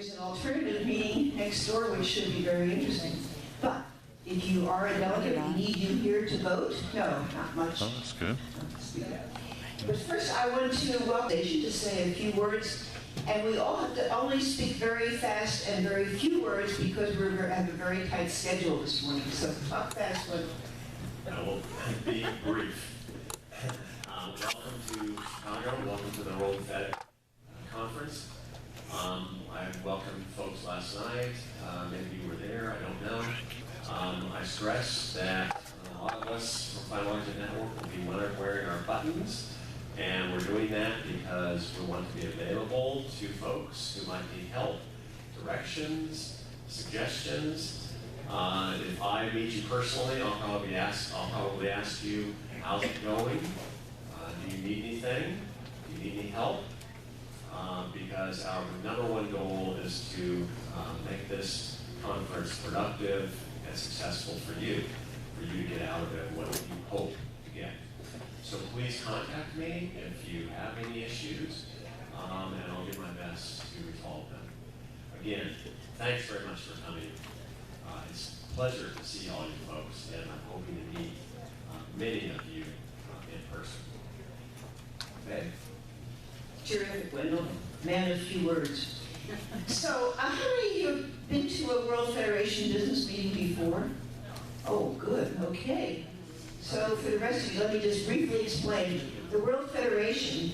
There's an alternative meeting next door, which should be very interesting. But if you are a delegate, we need you here to vote. No, not much. Oh, that's good. But first, I want to welcome you to say a few words. And we all have to only speak very fast and very few words because we have a very tight schedule this morning. So talk fast one. I will be brief. Welcome to Chicago. Welcome to the World Fed Conference. I welcomed folks last night. Maybe you were there. I don't know. I stress that a lot of us from Final Origin Network will be wearing our buttons. And we're doing that because we want to be available to folks who might need help, directions, suggestions. If I meet you personally, I'll probably ask you, how's it going? Do you need anything? Do you need any help? Because our number one goal is to make this conference productive and successful for you to get out of it what you hope to get. So please contact me if you have any issues, and I'll do my best to resolve them. Again, thanks very much for coming. It's a pleasure to see all you folks, and I'm hoping to meet many of you in person. Okay? Terrific, Wendell. Man of few words. So, how many of you have been to a World Federation business meeting before? Oh, good. Okay. So for the rest of you, let me just briefly explain. The World Federation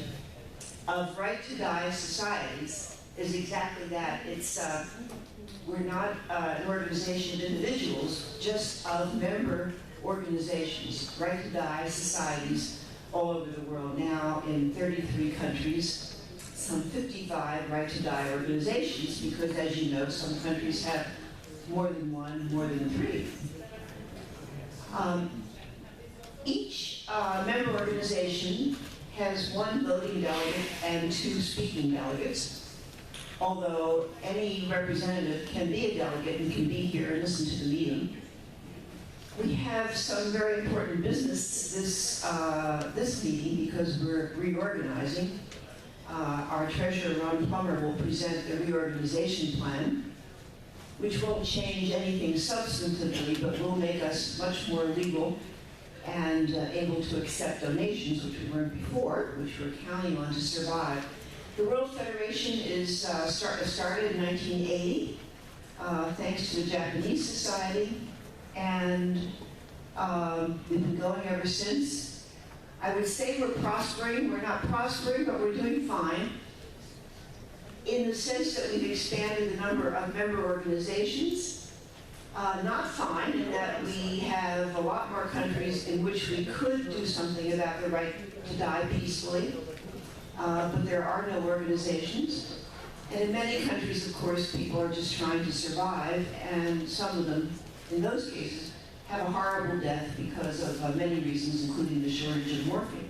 of Right to Die Societies is exactly that. It's we're not an organization of individuals, just of member organizations, Right to Die societies all over the world now in 33 countries, some 55 Right to Die organizations, because as you know, some countries have more than one, more than three. Each member organization has one voting delegate and two speaking delegates, although any representative can be a delegate and can be here and listen to the meeting. We have some very important business this meeting because we're reorganizing. Our treasurer, Ron Plummer, will present the reorganization plan, which won't change anything substantively, but will make us much more legal and able to accept donations, which we weren't before, which we're counting on to survive. The World Federation is started in 1980, thanks to the Japanese Society, and we've been going ever since. I would say we're prospering. We're not prospering, but we're doing fine, in the sense that we've expanded the number of member organizations. Not fine in that we have a lot more countries in which we could do something about the right to die peacefully, but there are no organizations. And in many countries, of course, people are just trying to survive, and some of them, in those cases, have a horrible death because of many reasons, including the shortage of morphine.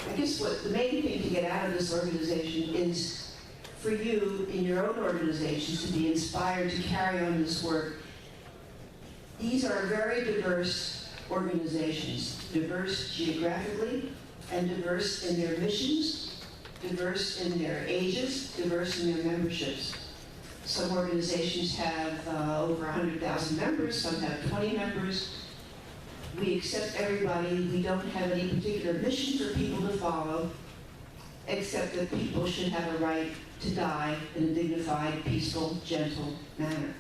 I guess what the main thing to get out of this organization is for you in your own organizations to be inspired to carry on this work. These are very diverse organizations, diverse geographically and diverse in their missions, diverse in their ages, diverse in their memberships. Some organizations have over 100,000 members, some have 20 members. We accept everybody. We don't have any particular mission for people to follow, except that people should have a right to die in a dignified, peaceful, gentle manner,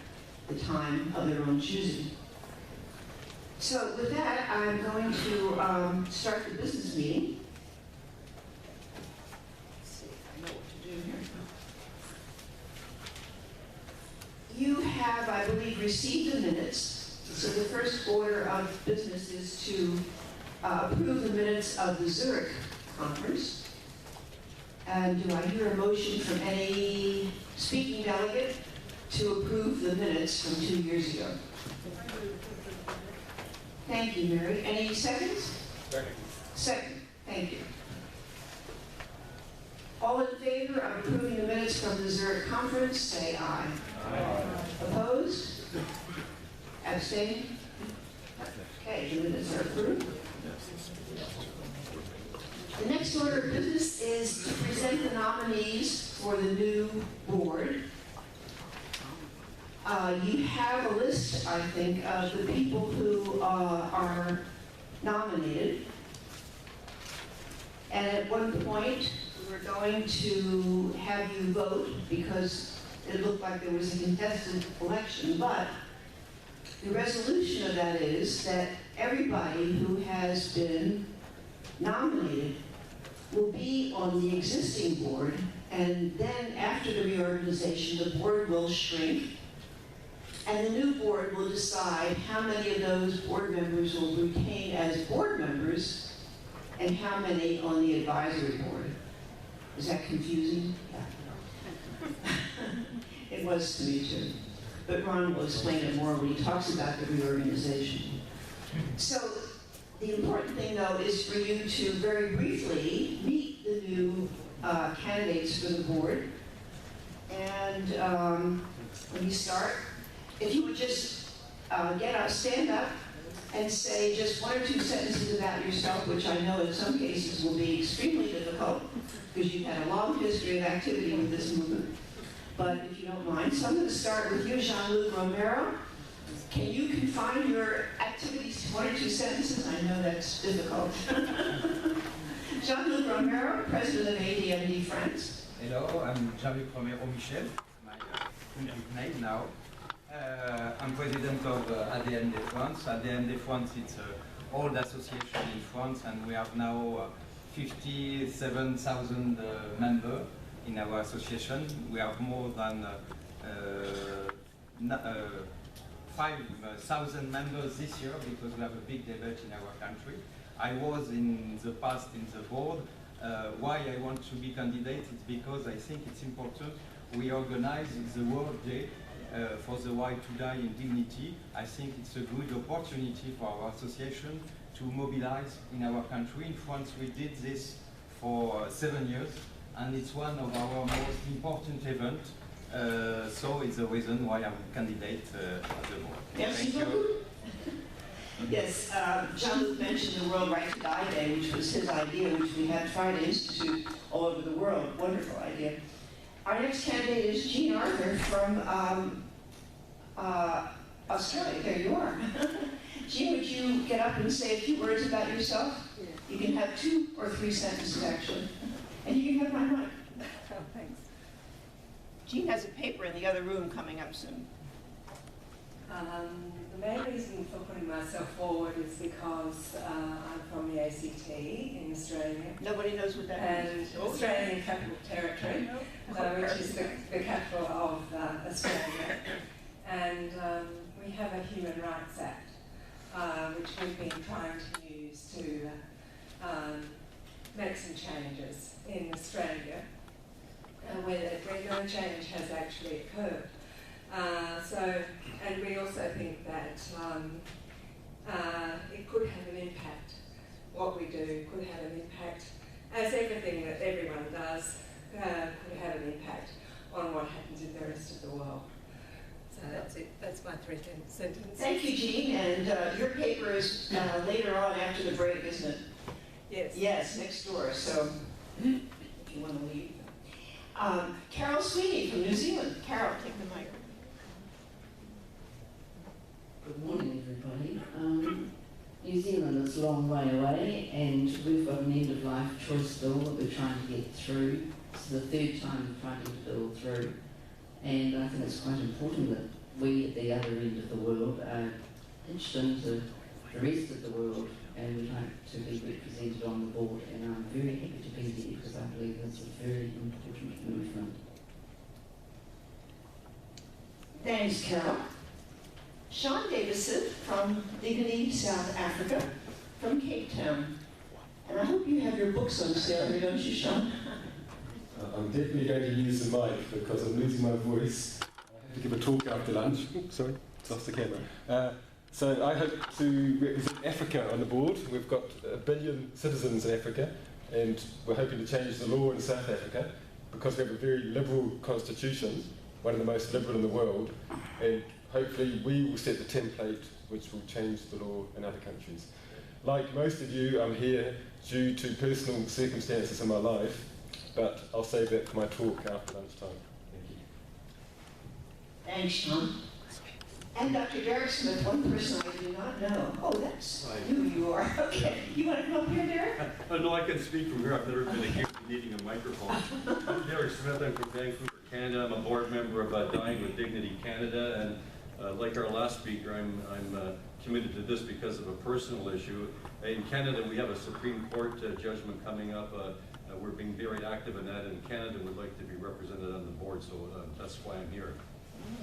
the time of their own choosing. So with that, I'm going to start the business meeting. Let's see if I know what to do here. You have, I believe, received the minutes. So the first order of business is to approve the minutes of the Zurich conference. And do I hear a motion from any speaking delegate to approve the minutes from 2 years ago? Thank you, Mary. Any seconds? Second. Second. Thank you. All in favor of approving the minutes from the Zurich conference, say aye. Aye. Opposed? Abstain? Okay, the minutes are approved. The next order of business is to present the nominees for the new board. You have a list, I think, of the people who are nominated. And at one point, we were going to have you vote because it looked like there was a contested election, but the resolution of that is that everybody who has been nominated will be on the existing board, and then after the reorganization, the board will shrink, and the new board will decide how many of those board members will retain as board members and how many on the advisory board. Is that confusing? Yeah. It was to me too. But Ron will explain it more when he talks about the reorganization. So the important thing, though, is for you to very briefly meet the new candidates for the board. And when you start, if you would just get up, stand up, and say just one or two sentences about yourself, which I know in some cases will be extremely difficult, because you've had a long history of activity with this movement. But if you don't mind, so I'm going to start with you, Jean-Luc Romero. Can you confine your activities to one or two sentences? I know that's difficult. Jean-Luc Romero, president of ADMD France. Hello, I'm Jean-Luc Romero Michel, my country name now. I'm president of ADMD France. ADMD France is an old association in France, and we have now 57,000 members in our association. We have more than 5,000 members this year because we have a big debate in our country. I was in the past in the board. Why I want to be candidate is because I think it's important. We organize the World Day for the Right to Die in Dignity. I think it's a good opportunity for our association to mobilize in our country. In France, we did this for 7 years, and it's one of our most important events. So it's the reason why I'm a candidate at the board. Merci beaucoup. Yes, Jean-Luc mentioned the World Right to Die Day, which was his idea, which we have tried to institute all over the world. Wonderful idea. Our next candidate is Jean Arthur from Australia. There you are. Jean, would you get up and say a few words about yourself? Yeah. You can have 2 or 3 sentences, actually. And you can have my mic. Oh, thanks. Jean has a paper in the other room coming up soon. The main reason for putting myself forward is because I'm from the ACT in Australia. Nobody knows what that And means. Australian Capital Territory, which is the capital of Australia. And we have a Human Rights Act, which we've been trying to use to make some changes in Australia, where no change has actually occurred. And we also think that it could have an impact. What we do could have an impact, as everything that everyone does could have an impact on what happens in the rest of the world. So that's it. That's my 3 sentences. Thank you, Jean. And your paper is later on after the break, isn't it? Yes. Yes, next door. So if you want to leave. Carol Sweeney from New Zealand. Carol, take the mic. Good morning, everybody. New Zealand is a long way away, and we've got an end-of-life choice bill that we're trying to get through. It's the 3rd time we're trying to get the bill through, and I think it's quite important that we at the other end of the world are hitched into the rest of the world, and we'd like to be represented on the board, and I'm very happy to be there because I believe it's a very important movement. Thanks, Carol. Sean Davison from Dignity, South Africa, from Cape Town. And I hope you have your books on sale here, don't you, Sean? I'm definitely going to use the mic because I'm losing my voice. I have to give a talk after lunch. Oops, sorry, lost the camera. So I hope to represent Africa on the board. We've got 1 billion citizens in Africa, and we're hoping to change the law in South Africa because we have a very liberal constitution, one of the most liberal in the world, and hopefully we will set the template which will change the law in other countries. Like most of you, I'm here due to personal circumstances in my life, but I'll save that for my talk after lunchtime. Thank you. Thanks, Sean. And Dr. Derek Smith, one person I do not know. Oh, that's who you are. Okay. You want to come up here, Derek? No, I can speak from here. I've never been accused of needing a microphone. I'm Derek Smith. I'm from Vancouver, Canada. I'm a board member of Dying with Dignity Canada, and like our last speaker, I'm committed to this because of a personal issue. In Canada, we have a Supreme Court judgment coming up. We're being very active in that, and Canada would like to be represented on the board, so that's why I'm here.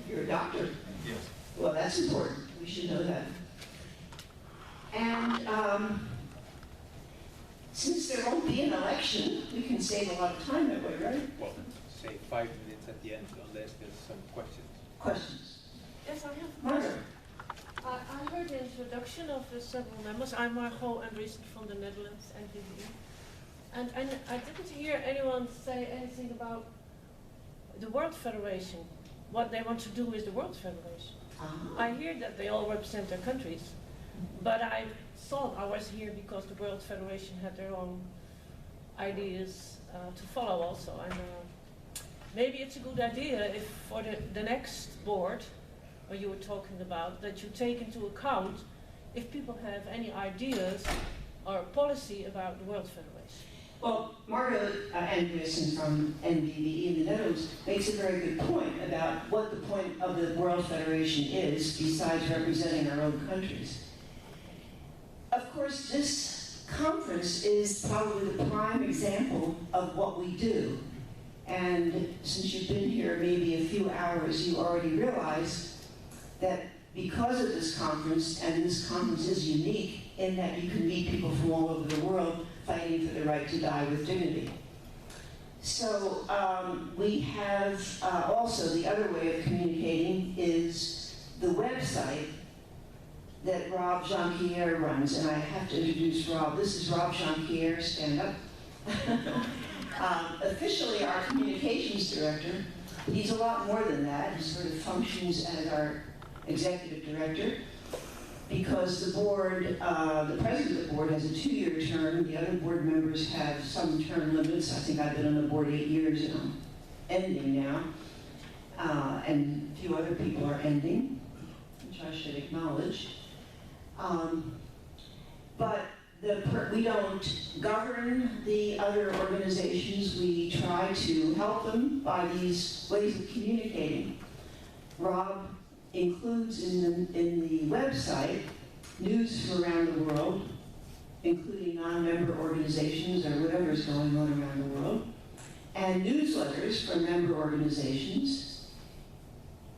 You're a doctor. Yes. Well, that's important. We should know that. And since there won't be an election, we can save a lot of time that way, right? Well, say 5 minutes at the end, unless there's some questions. Questions? Yes, I have. Margaret? I heard the introduction of the several members. I'm Margot and recent from the Netherlands and VVE. And I didn't hear anyone say anything about the World Federation, what they want to do with the World Federation. I hear that they all represent their countries, but I thought I was here because the World Federation had their own ideas to follow also. And maybe it's a good idea if for the next board, what you were talking about, that you take into account if people have any ideas or policy about the World Federation. Well, Margot Andreessen from NVVE in the Netherlands makes a very good point about what the point of the World Federation is besides representing our own countries. Of course, this conference is probably the prime example of what we do. And since you've been here maybe a few hours, you already realize that because of this conference, and this conference is unique in that you can meet people from all over the world fighting for the right to die with dignity. So we have also the other way of communicating is the website that Rob Jonquière runs, and I have to introduce Rob. This is Rob Jonquière, stand up. Officially our communications director. He's a lot more than that. He sort of functions as our executive director because the board, the president of the board has a 2-year term. The other board members have some term limits. I think I've been on the board 8 years and I'm ending now. And a few other people are ending, which I should acknowledge. But we don't govern the other organizations. We try to help them by these ways of communicating. Rob includes in the website news from around the world, including non-member organizations or whatever's going on around the world, and newsletters from member organizations,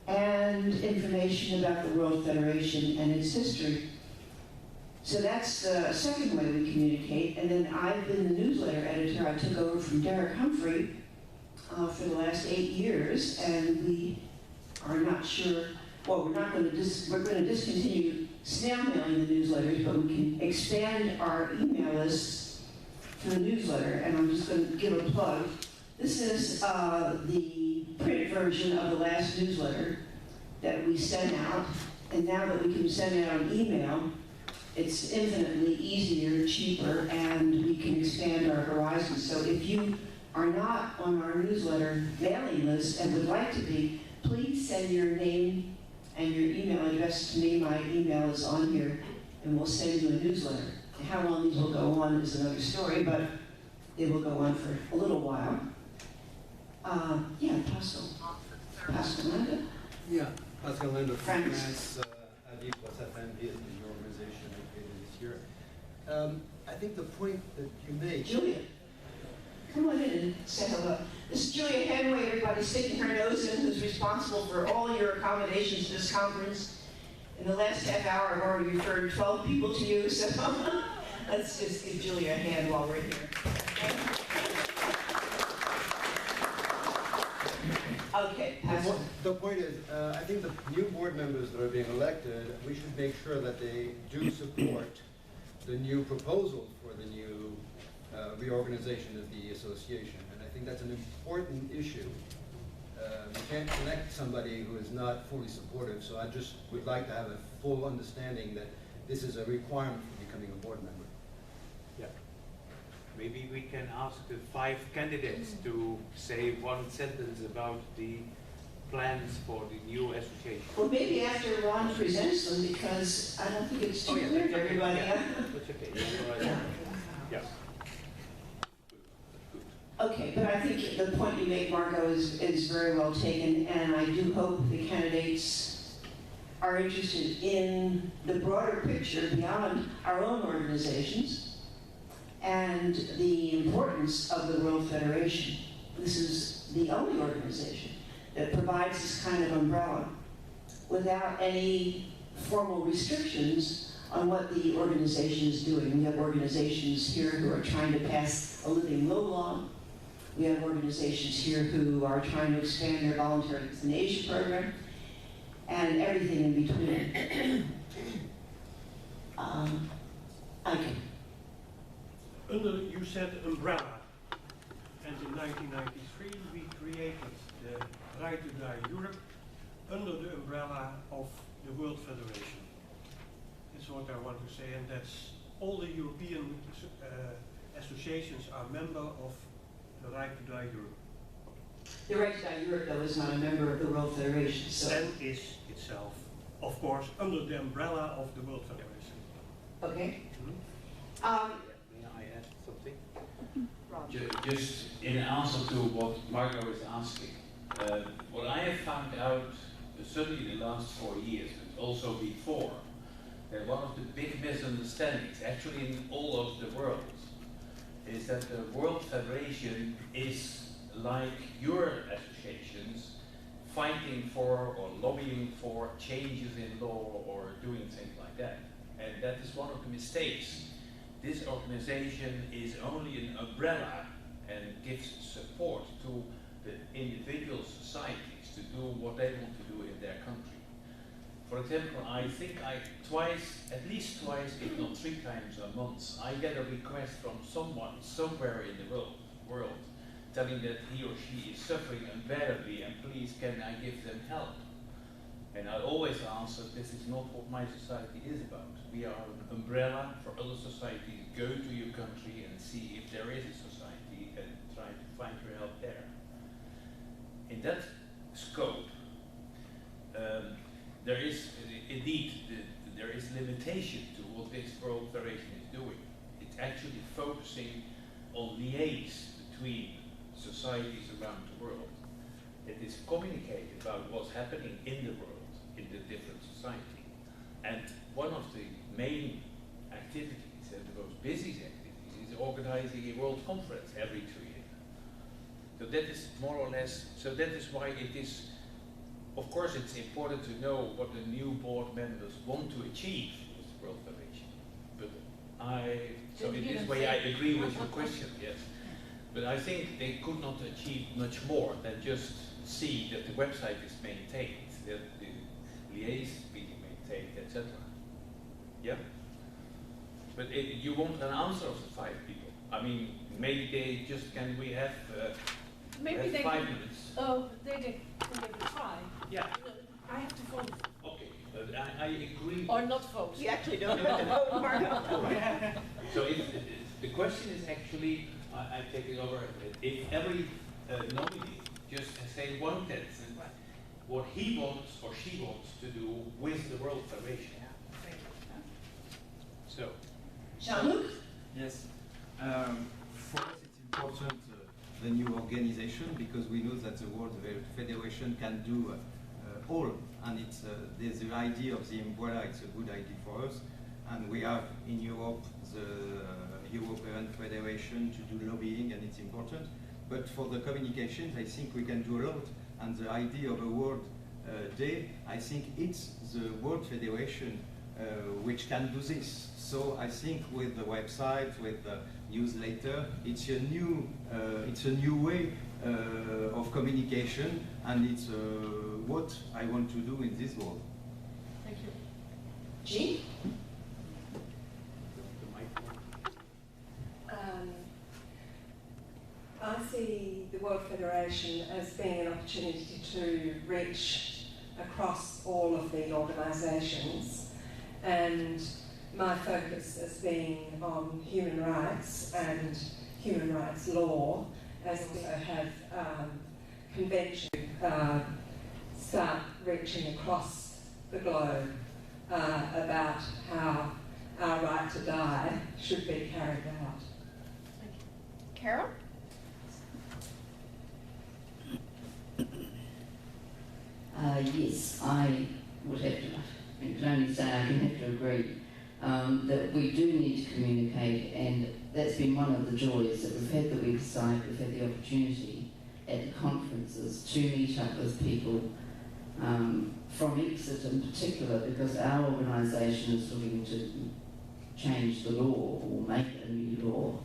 and information about the World Federation and its history. So that's the second way we communicate. And then I've been the newsletter editor. I took over from Derek Humphrey for the last 8 years, and we are not sure. Well, we're going to discontinue snail mailing the newsletters, but we can expand our email lists for the newsletter. And I'm just going to give a plug. This is the print version of the last newsletter that we sent out. And now that we can send it on email, it's infinitely easier, cheaper, and we can expand our horizons. So if you are not on our newsletter mailing list and would like to be, please send your name and your email address to me. My email is on here, and we'll send you a newsletter. How long these will go on is another story, but they will go on for a little while. Yeah, Pascal Landa? Yeah, Pascal Landa from France. France. ADI plus FNV is the organization I created this year. I think the point that you made... Julia, come on in and say hello. This is Julia Hanway, everybody sticking her nose in, who's responsible for all your accommodations to this conference. In the last half hour, I've already referred 12 people to you, so let's just give Julia a hand while we're here. Okay, Pascal. The point is, I think the new board members that are being elected, we should make sure that they do support the new proposal for the new reorganization of the association. And I think that's an important issue. You can't elect somebody who is not fully supportive, so I just would like to have a full understanding that this is a requirement for becoming a board member. Yeah. can ask the 5 candidates to say one sentence about the plans for the new association. Well, maybe after Ron presents them, because I don't think it's too clear for everybody. That's okay. Yeah. Yeah. Okay, but I think the point you make, Margot, is very well taken, and I do hope the candidates are interested in the broader picture beyond our own organizations and the importance of the World Federation. This is the only organization that provides this kind of umbrella without any formal restrictions on what the organization is doing. We have organizations here who are trying to pass a living will law. We have organizations here who are trying to expand their voluntary euthanasia program, and everything in between. Okay. You said umbrella, and in 1993 we created the Right to Die Europe under the umbrella of the World Federation. That's what I want to say, and that's all the European associations are member of the Right to Die Europe. The Right to Die Europe, though, is not a member of the World Federation, so... And is itself, of course, under the umbrella of the World Federation. Okay. May I add something? Just in answer to what Margot is asking, what I have found out, certainly the last 4 years, but also before, that one of the big misunderstandings, actually in all of the world, is that the World Federation is like your associations, fighting for or lobbying for changes in law or doing things like that. And that is one of the mistakes. This organization is only an umbrella and gives support to the individual societies to do what they want to do in their country. For example, I think at least twice, if not 3 times a month, I get a request from someone somewhere in the world telling that he or she is suffering unbearably and please can I give them help? And I always answer, this is not what my society is about. We are an umbrella for other societies. Go to your country and see if there is a society and try to find your help there. In that scope, there is indeed there is limitation to what this World Federation is doing. It's actually focusing on liaise between societies around the world. It is communicating about what's happening in the world, in the different society. And one of the main activities and the most busy activities is organizing a world conference every 2 years. So that is more or less, so that is why it is, of course it's important to know what the new board members want to achieve with the World Federation. But so in this way I agree with your question, yes. But I think they could not achieve much more than just see that the website is maintained, that the liaison is being maintained, etc. Yeah? But you want an answer of the 5 people. I mean, maybe they just, can we have, Maybe they 5 could, minutes? oh, they can try. Yeah. No, I have to vote. Okay, but I agree. Or not vote. You actually don't have to vote, Margot. So the question is actually, I'm taking over, if every nominee just say 1/10 what he wants or she wants to do with the World Federation. So. Jean-Luc? Yes. For us it's important, the new organization, because we know that the World Federation can do all, and it's there's the idea of the umbrella, it's a good idea for us, and we have in Europe the European Federation to do lobbying, and it's important. But for the communications, I think we can do a lot, and the idea of a World Day, I think it's the World Federation which can do this. So I think with the website, with the newsletter, it's a new way of communication, and it's what I want to do in this world. Thank you. Jean? I see the World Federation as being an opportunity to reach across all of the organisations, and my focus has been on human rights and human rights law, as also have conventions start reaching across the globe about how our right to die should be carried out. Thank you. Carol? Yes, I would have to, I can only say I can have to agree that we do need to communicate, and that's been one of the joys that we've had the website, we've had the opportunity at the conferences to meet up with people from Exit in particular, because our organisation is looking to change the law or make a new law.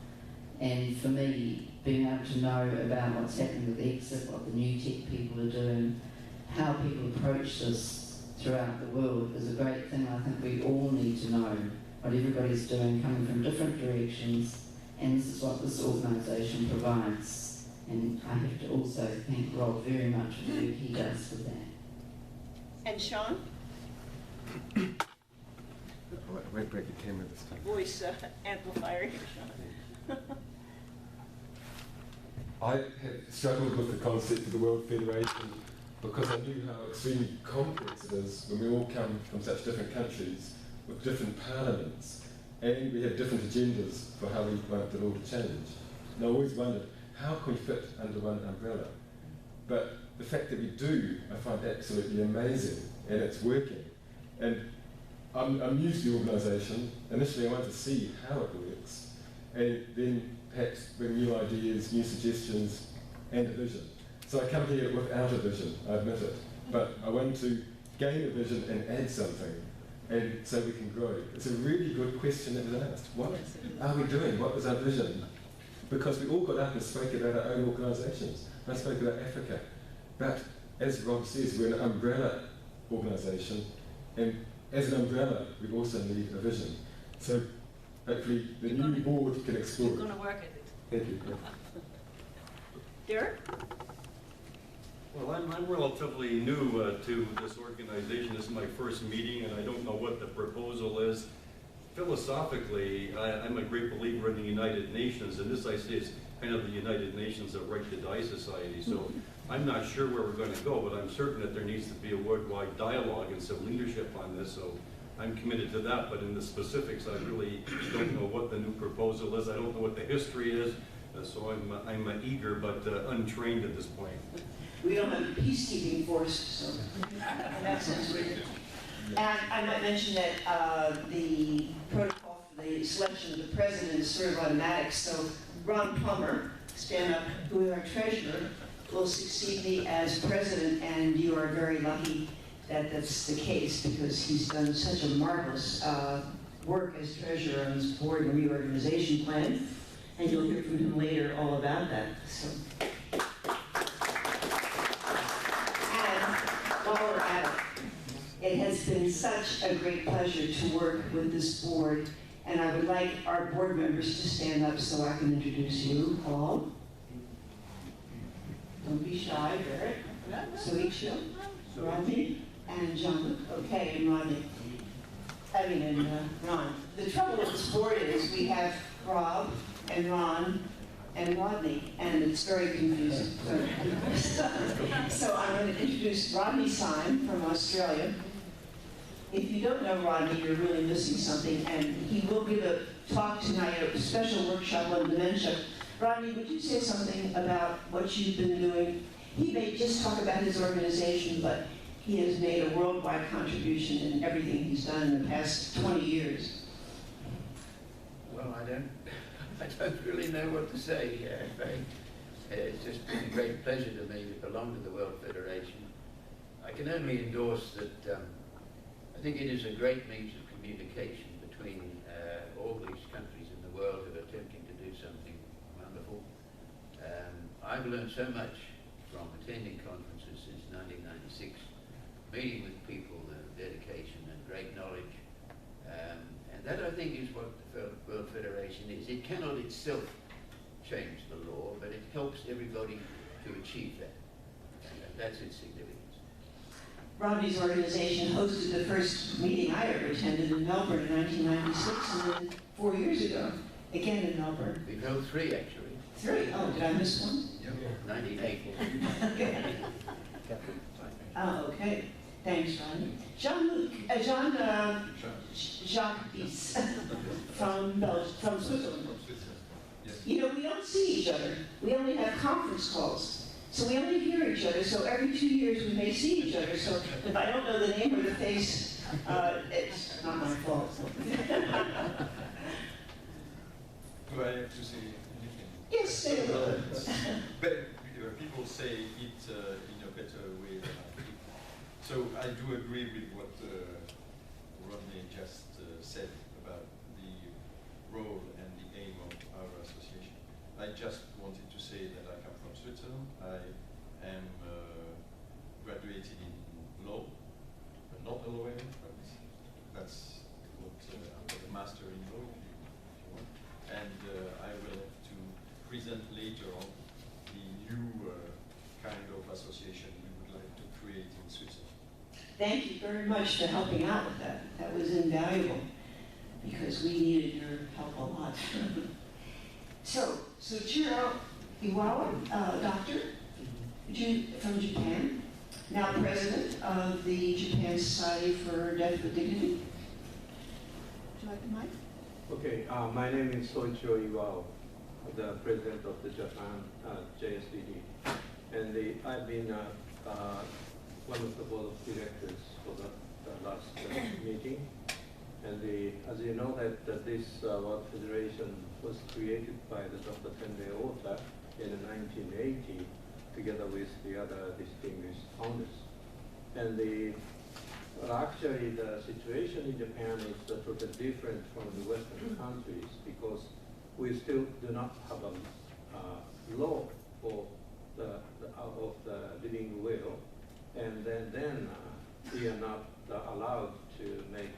And for me, being able to know about what's happening with Exit, what the new tech people are doing, how people approach this throughout the world is a great thing. I think we all need to know what everybody's doing, coming from different directions, and this is what this organisation provides. And I have to also thank Rob very much for the work he does with that. And Sean? I won't break the camera this time. Voice amplifier here, Sean. I have struggled with the concept of the World Federation because I knew how extremely complex it is when we all come from such different countries with different parliaments, and we have different agendas for how we want the law to change. And I always wondered, how can we fit under one umbrella? But the fact that we do, I find absolutely amazing, and it's working. And I'm new to the organisation. Initially I wanted to see how it works, and then perhaps bring new ideas, new suggestions, and a vision. So I come here without a vision, I admit it, but I want to gain a vision and add something, and so we can grow. It's a really good question that was asked. What are we doing? What was our vision? Because we all got up and spoke about our own organisations. I spoke about Africa. But as Rob says, we're an umbrella organisation, and as an umbrella, we also need a vision. So hopefully the new board can explore. You're going to work at it. Thank you. Derek? Well, I'm relatively new to this organization. This is my first meeting, and I don't know what the proposal is. Philosophically, I'm a great believer in the United Nations, and this I say is kind of the United Nations of Right to Die Society. So I'm not sure where we're going to go, but I'm certain that there needs to be a worldwide dialogue and some leadership on this. So I'm committed to that, but in the specifics, I really don't know what the new proposal is. I don't know what the history is, so I'm eager but untrained at this point. We don't have a peacekeeping force, so in that sense we're good. And I might mention that the protocol for the selection of the president is sort of automatic, so Ron Plummer, stand up, who is our treasurer, will succeed me as president, and you are very lucky that that's the case because he's done such a marvelous work as treasurer on this board and reorganization plan, and you'll hear from him later all about that. So. While we're at it, it has been such a great pleasure to work with this board, and I would like our board members to stand up so I can introduce you all. Don't be shy, Barrett. Soiksha, Rodney, and John. Okay, and Rodney. and Ron. The trouble with this board is we have Rob and Ron and Rodney, and it's very confusing. So I'm going to introduce Rodney Syme from Australia. If you don't know Rodney, you're really missing something, and he will give a talk tonight, a special workshop on dementia. Rodney, would you say something about what you've been doing? He may just talk about his organization, but he has made a worldwide contribution in everything he's done in the past 20 years. Well, I don't really know what to say. It's just been a great pleasure to me to belong to the World Federation. I can only endorse that I think it is a great means of communication between all these countries in the world that are attempting to do something wonderful. I've learned so much from attending conferences since 1996, meeting with people, dedication and great knowledge. And that, I think, is what the World Federation is. It cannot itself change the law, but it helps everybody to achieve that. And that's its significance. Rodney's organization hosted the first meeting I ever attended in Melbourne in 1996, and then 4 years ago, again in Melbourne. We've held 3 actually. 3? Oh, did I miss one? 1980. Okay. Oh, okay. Thanks, Ronnie. Jacques Bies from Switzerland. You know, we don't see each other. We only have conference calls. So we only hear each other. So every 2 years we may see each other. So if I don't know the name or the face, it's not my fault. Do I have to say anything? Yes, say a little. But people say it in a better way than I think. So I do agree with what Rodney just said about the role and the aim of our association. I just wanted to say that I come from Switzerland. I am graduated in law, but not a lawyer, but that's what I've got a master in law, if you want. And I will have to present later on the new kind of association we would like to create in Switzerland. Thank you very much for helping out with that. That was invaluable because we needed your help a lot. So Chiro Iwawa, doctor from Japan, now president of the Japan Society for Deaf with Dignity. Would you like the mic? Okay, my name is Soichiro Iwao, the president of the Japan JSDD. And I've been one of the board of directors for the last meeting. And as you know, that this World Federation was created by the Dr. Tende Ota in 1980, together with the other distinguished founders. And actually, the situation in Japan is totally different from the Western countries because we still do not have a law for of the living will, and then we are not allowed to make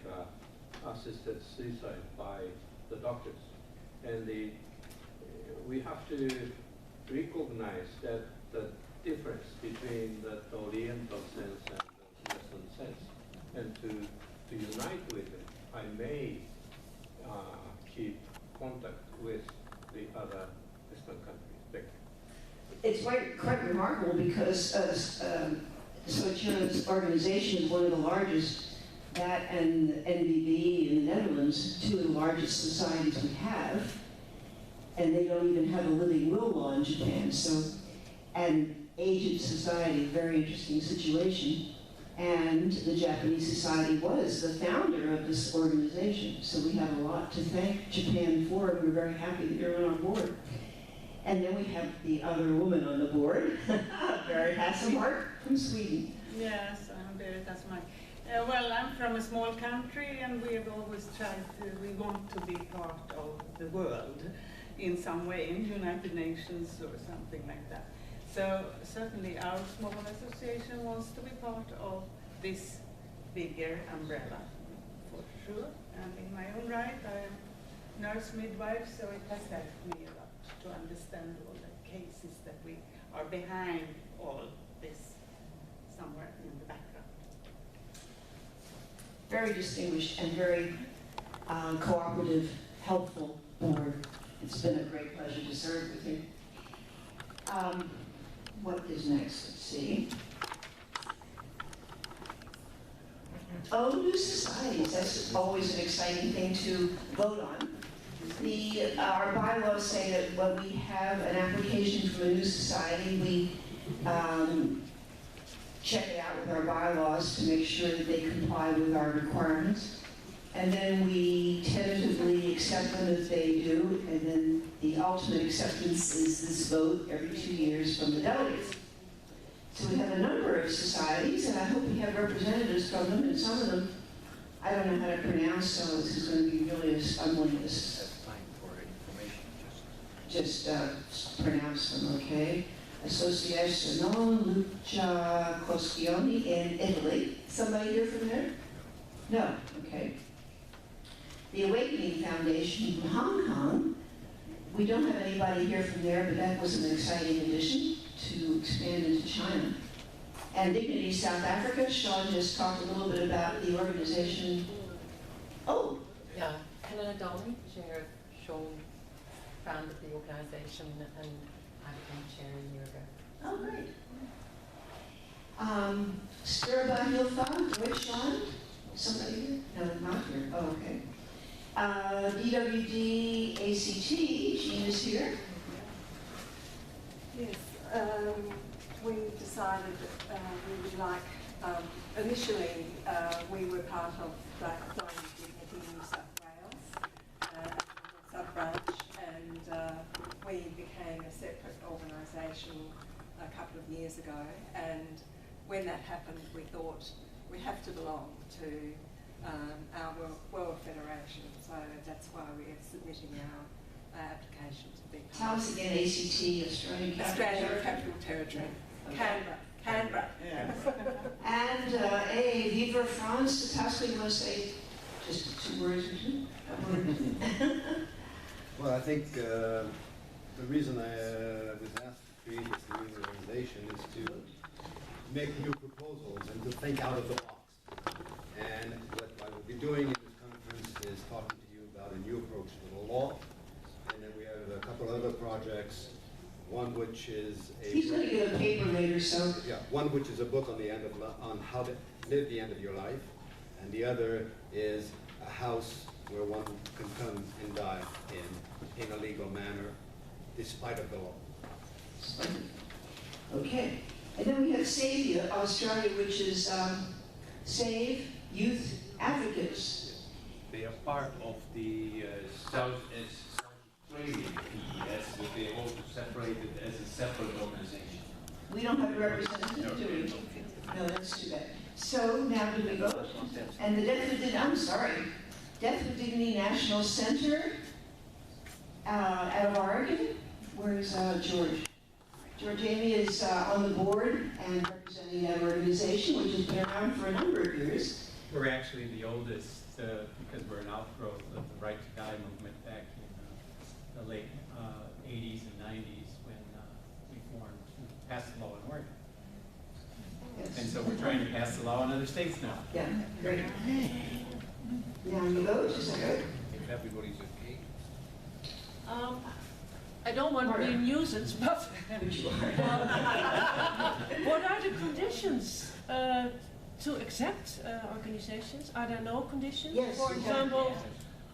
assisted suicide by the doctors. And we have to recognize that the difference between the Oriental sense and the Western sense, and to unite with it, I may keep contact with the other Western countries. Thank you. It's quite remarkable because Soichiro's organization is one of the largest, that and the NVB in the Netherlands, 2 of the largest societies we have, and they don't even have a living will law in Japan. So, and aged society, very interesting situation. And the Japanese Society was the founder of this organization. So we have a lot to thank Japan for, and we're very happy that you're on board. And then we have the other woman on the board, Berit Hasselmark from Sweden. Yes, I'm Berit Hasselmark. Well, I'm from a small country, and we have always tried we want to be part of the world in some way, in United Nations or something like that. So certainly our small association wants to be part of this bigger umbrella, for sure. And in my own right, I am nurse midwife, so it has helped me a lot to understand all the cases that we are behind all this somewhere in the background. Very distinguished and very cooperative, helpful board. It's been a great pleasure to serve with you. What is next? Let's see. Oh, new societies. That's always an exciting thing to vote on. Our bylaws say that when we have an application from a new society, we check it out with our bylaws to make sure that they comply with our requirements. And then we tentatively accept them if they do, and then the ultimate acceptance is this vote every 2 years from the delegates. So we have a number of societies, and I hope we have representatives from them, and some of them I don't know how to pronounce, so this is going to be really a stumbling list. Just pronounce them, okay? Associazione Lucha Coscioni in Italy. Somebody here from there? No, okay. The Awakening Foundation from Hong Kong. We don't have anybody here from there, but that was an exciting addition to expand into China. And Dignity South Africa, Sean just talked a little bit about the organization. Oh. Yeah, Helena Dolly, chair of Sean founded the organization, and I became chair a year ago. Oh, great. Sturba Deutschland? Somebody here? No, not here. Oh, okay. DWD ACT, Jean is here. Yes, we decided that we would like, initially we were part of Dying Dignity New South Wales, sub-branch, and we became a separate organisation a couple of years ago, and when that happened we thought we have to belong to our World Federation, so that's why we are submitting our application to be part. Tell us again, ACT, Australian Capital Territory. Okay. Canberra. Yeah. And Viva France, Tasca, you want to say just 2 words or 2? Well, I think the reason I was asked to create this new organization is to make new proposals and to think out of the box. And what I will be doing in this conference is talking to you about a new approach to the law. And then we have a couple other projects, one which is a... He's going to get a paper later, so... Yeah, one which is a book on on how to live the end of your life. And the other is a house where one can come and die in a legal manner, despite of the law. Okay. And then we have SAVE Australia, which is Save Youth Advocates. They are part of the South Australian PES, but they also separated as a separate organization. We don't have a representative, do we? No, that's too bad. So now do we vote? And the Death with Dignity, I'm sorry, Death with Dignity National Center out of Oregon. Where's George? George Amy is on the board and representing that organization, which has been around for a number of years. We're actually the oldest because we're an outgrowth of the Right to Die movement back in the late 80s and 90s when we formed, passed the law in Oregon. Yes. And so we're trying to pass the law in other states now. Yeah, great. Now you vote, is that good? If everybody's okay. I don't want to be a nuisance, but what are the conditions to accept organizations? Are there no conditions? Yes, for example,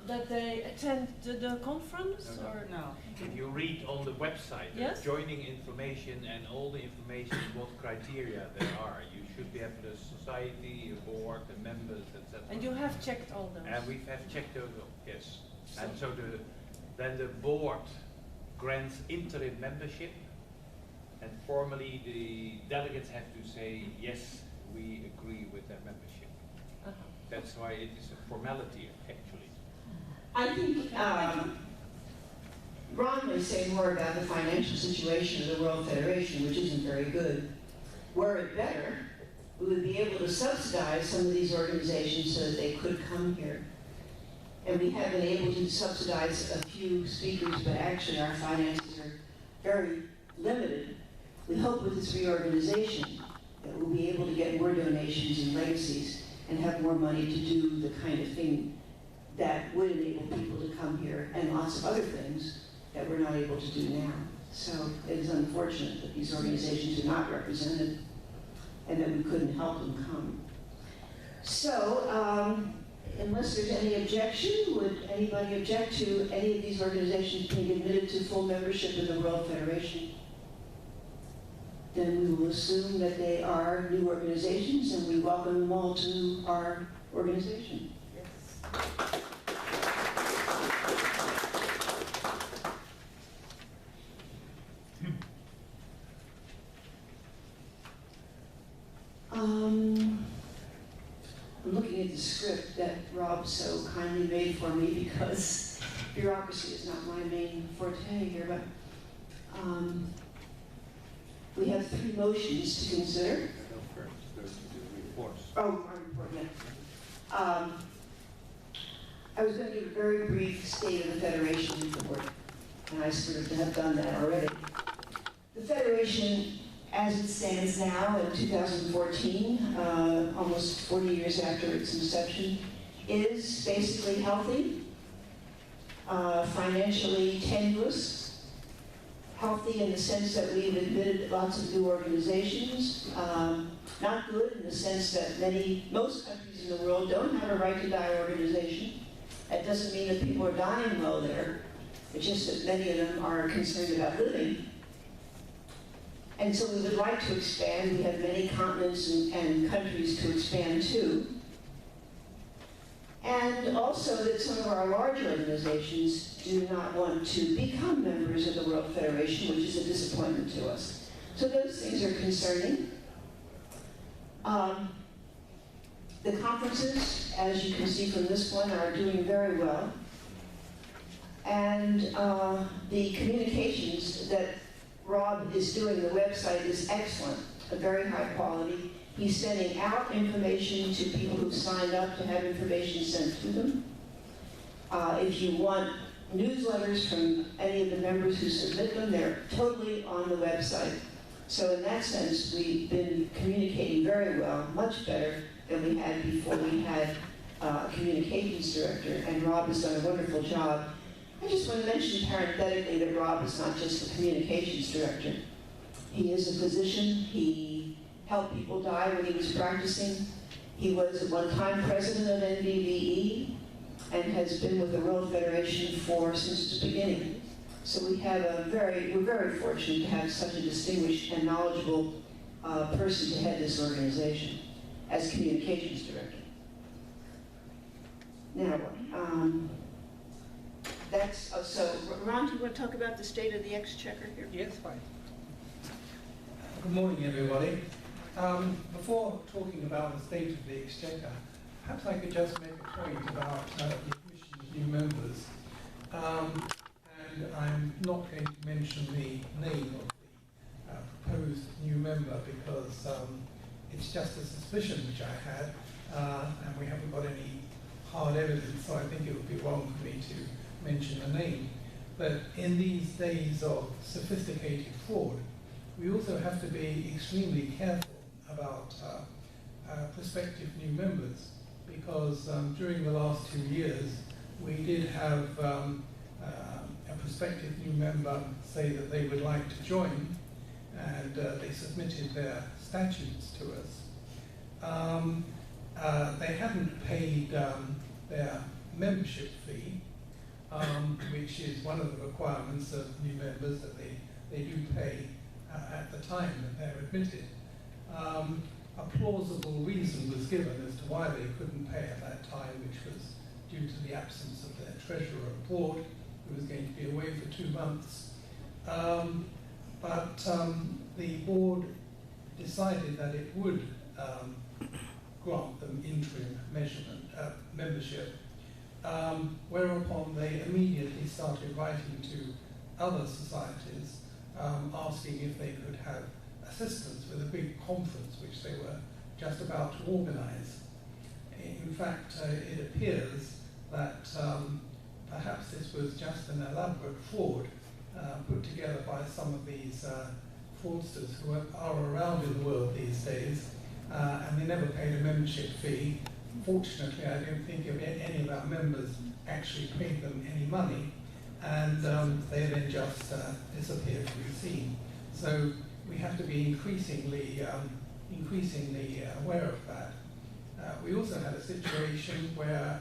that they attend the conference? Or no. If you read on the website, yes? joining information and all the information, what criteria there are. You should be having a society, a board, the members, etc. And you have checked all those? And we have checked those, yes. And so then the board grants interim membership, and formally the delegates have to say, yes, we agree with their membership. That's why it is a formality, actually. I think Ron may say more about the financial situation of the World Federation, which isn't very good. Were it better, we would be able to subsidize some of these organizations so that they could come here. And we have been able to subsidize a few speakers, but actually our finances are very limited. We hope with this reorganization that we'll be able to get more donations and legacies and have more money to do the kind of thing that would enable people to come here and lots of other things that we're not able to do now. So it is unfortunate that these organizations are not represented and that we couldn't help them come. So, unless there's any objection, would anybody object to any of these organizations being admitted to full membership in the World Federation? Then we will assume that they are new organizations and we welcome them all to our organization. Yes. I'm looking at the script that Rob so kindly made for me because bureaucracy is not my main forte here, but we have 3 motions to consider. Oh, our report, yeah. I was going to give a very brief state of the Federation report, and I sort of have done that already. The Federation, as it stands now in 2014, almost 40 years after its inception, is basically healthy. financially tenuous, healthy in the sense that we've admitted lots of new organizations, not good in the sense that most countries in the world don't have a right to die organization. That doesn't mean that people are dying low there. It's just that many of them are concerned about living. And so we would like to expand. We have many continents and countries to expand to. And also that some of our large organizations do not want to become members of the World Federation, which is a disappointment to us. So those things are concerning. The conferences, as you can see from this one, are doing very well. And the communications that Rob is doing, the website is excellent, a very high quality. He's sending out information to people who've signed up to have information sent to them. If you want newsletters from any of the members who submit them, they're totally on the website. So in that sense, we've been communicating very well, much better than we had before we had a communications director, and Rob has done a wonderful job. I just want to mention parenthetically that Rob is not just a communications director. He is a physician. He helped people die when he was practicing. He was at one time president of NBVE and has been with the World Federation since its beginning. So we have we're very fortunate to have such a distinguished and knowledgeable person to head this organization as communications director. Now, so Ron, do you want to talk about the state of the Exchequer here? Yes, fine. Good morning, everybody. Before talking about the state of the Exchequer, perhaps I could just make a point about the admission of new members. And I'm not going to mention the name of the proposed new member because it's just a suspicion which I had, and we haven't got any hard evidence, so I think it would be wrong for me to mention a name. But in these days of sophisticated fraud, we also have to be extremely careful about prospective new members, because during the last 2 years, we did have a prospective new member say that they would like to join, and they submitted their statutes to us. They hadn't paid their membership fee, which is one of the requirements of new members, that they do pay at the time that they're admitted. A plausible reason was given as to why they couldn't pay at that time, which was due to the absence of their treasurer abroad, who was going to be away for 2 months. But the board decided that it would grant them interim membership, whereupon they immediately started writing to other societies asking if they could have assistance with a big conference which they were just about to organize. In fact, it appears that perhaps this was just an elaborate fraud put together by some of these fraudsters who are around in the world these days, and they never paid a membership fee. Fortunately, I don't think any of our members actually paid them any money, and they then just disappeared from the scene. So we have to be increasingly aware of that. We also had a situation where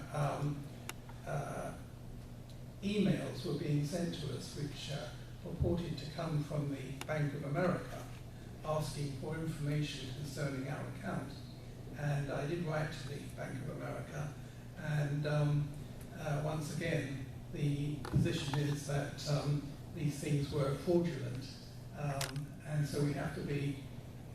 emails were being sent to us which purported to come from the Bank of America asking for information concerning our account. And I did write to the Bank of America, and once again, the position is that these things were fraudulent, and so we have to be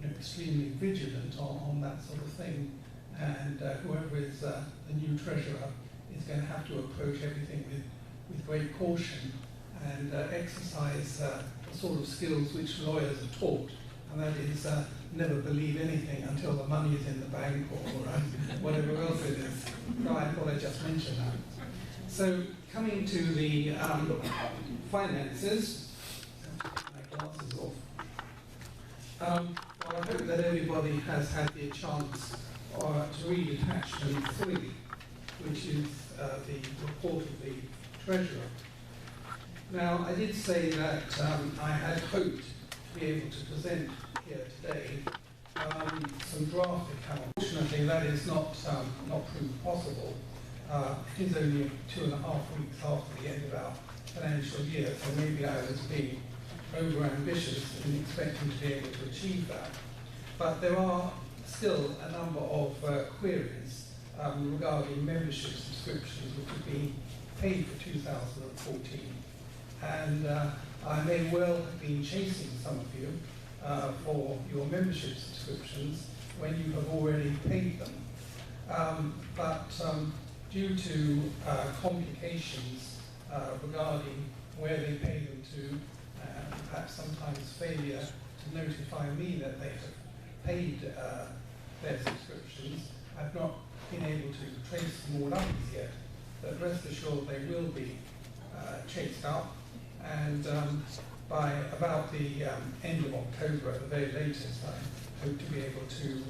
extremely vigilant on that sort of thing. And whoever is the new treasurer is going to have to approach everything with great caution and exercise the sort of skills which lawyers are taught, and that is never believe anything until the money is in the bank or whatever else it is. So I thought I'd just mention that. So coming to the finances, my glasses off. Well, I hope that everybody has had the chance to read attachment 3, which is the report of the treasurer. Now, I did say that I had hoped to be able to present here today some draft accounts. Fortunately, that is not proved possible. It is only 2.5 weeks after the end of our financial year, so maybe I was being over-ambitious in expecting to be able to achieve that. But there are still a number of queries regarding membership subscriptions which have been paid for 2014. And I may well have been chasing some of you for your membership subscriptions when you have already paid them. But due to complications regarding where they pay them to, perhaps sometimes failure to notify me that they have paid their subscriptions, I've not been able to trace them all up as yet, but rest assured they will be chased up, and by about the end of October at the very latest, I hope to be able to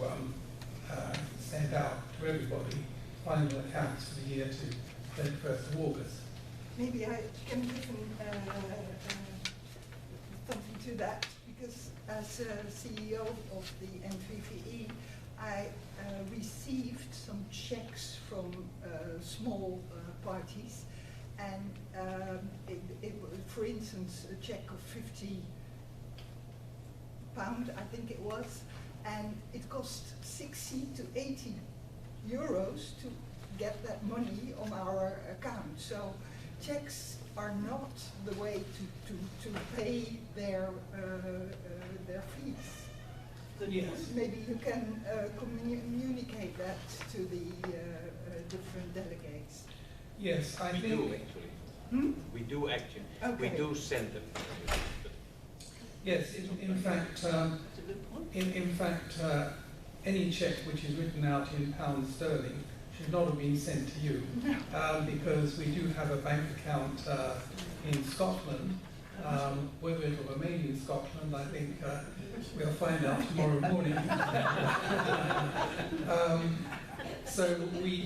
send out to everybody final accounts for the year to 31st of August. Maybe I can give something to that, because as CEO of the N3VE, I received some checks from small parties, and it was, for instance, a check of £50, I think it was, and it cost 60 to 80 euros to get that money on our account. So checks are not the way to pay their fees. Yes. Maybe you can communicate that to the different delegates. Yes, I think... We do actually. We do actually. Okay. We do send them. Yes, in fact, any cheque which is written out in pounds sterling should not have been sent to you, because we do have a bank account in Scotland. Whether it will remain in Scotland, I think we'll find out tomorrow morning. So we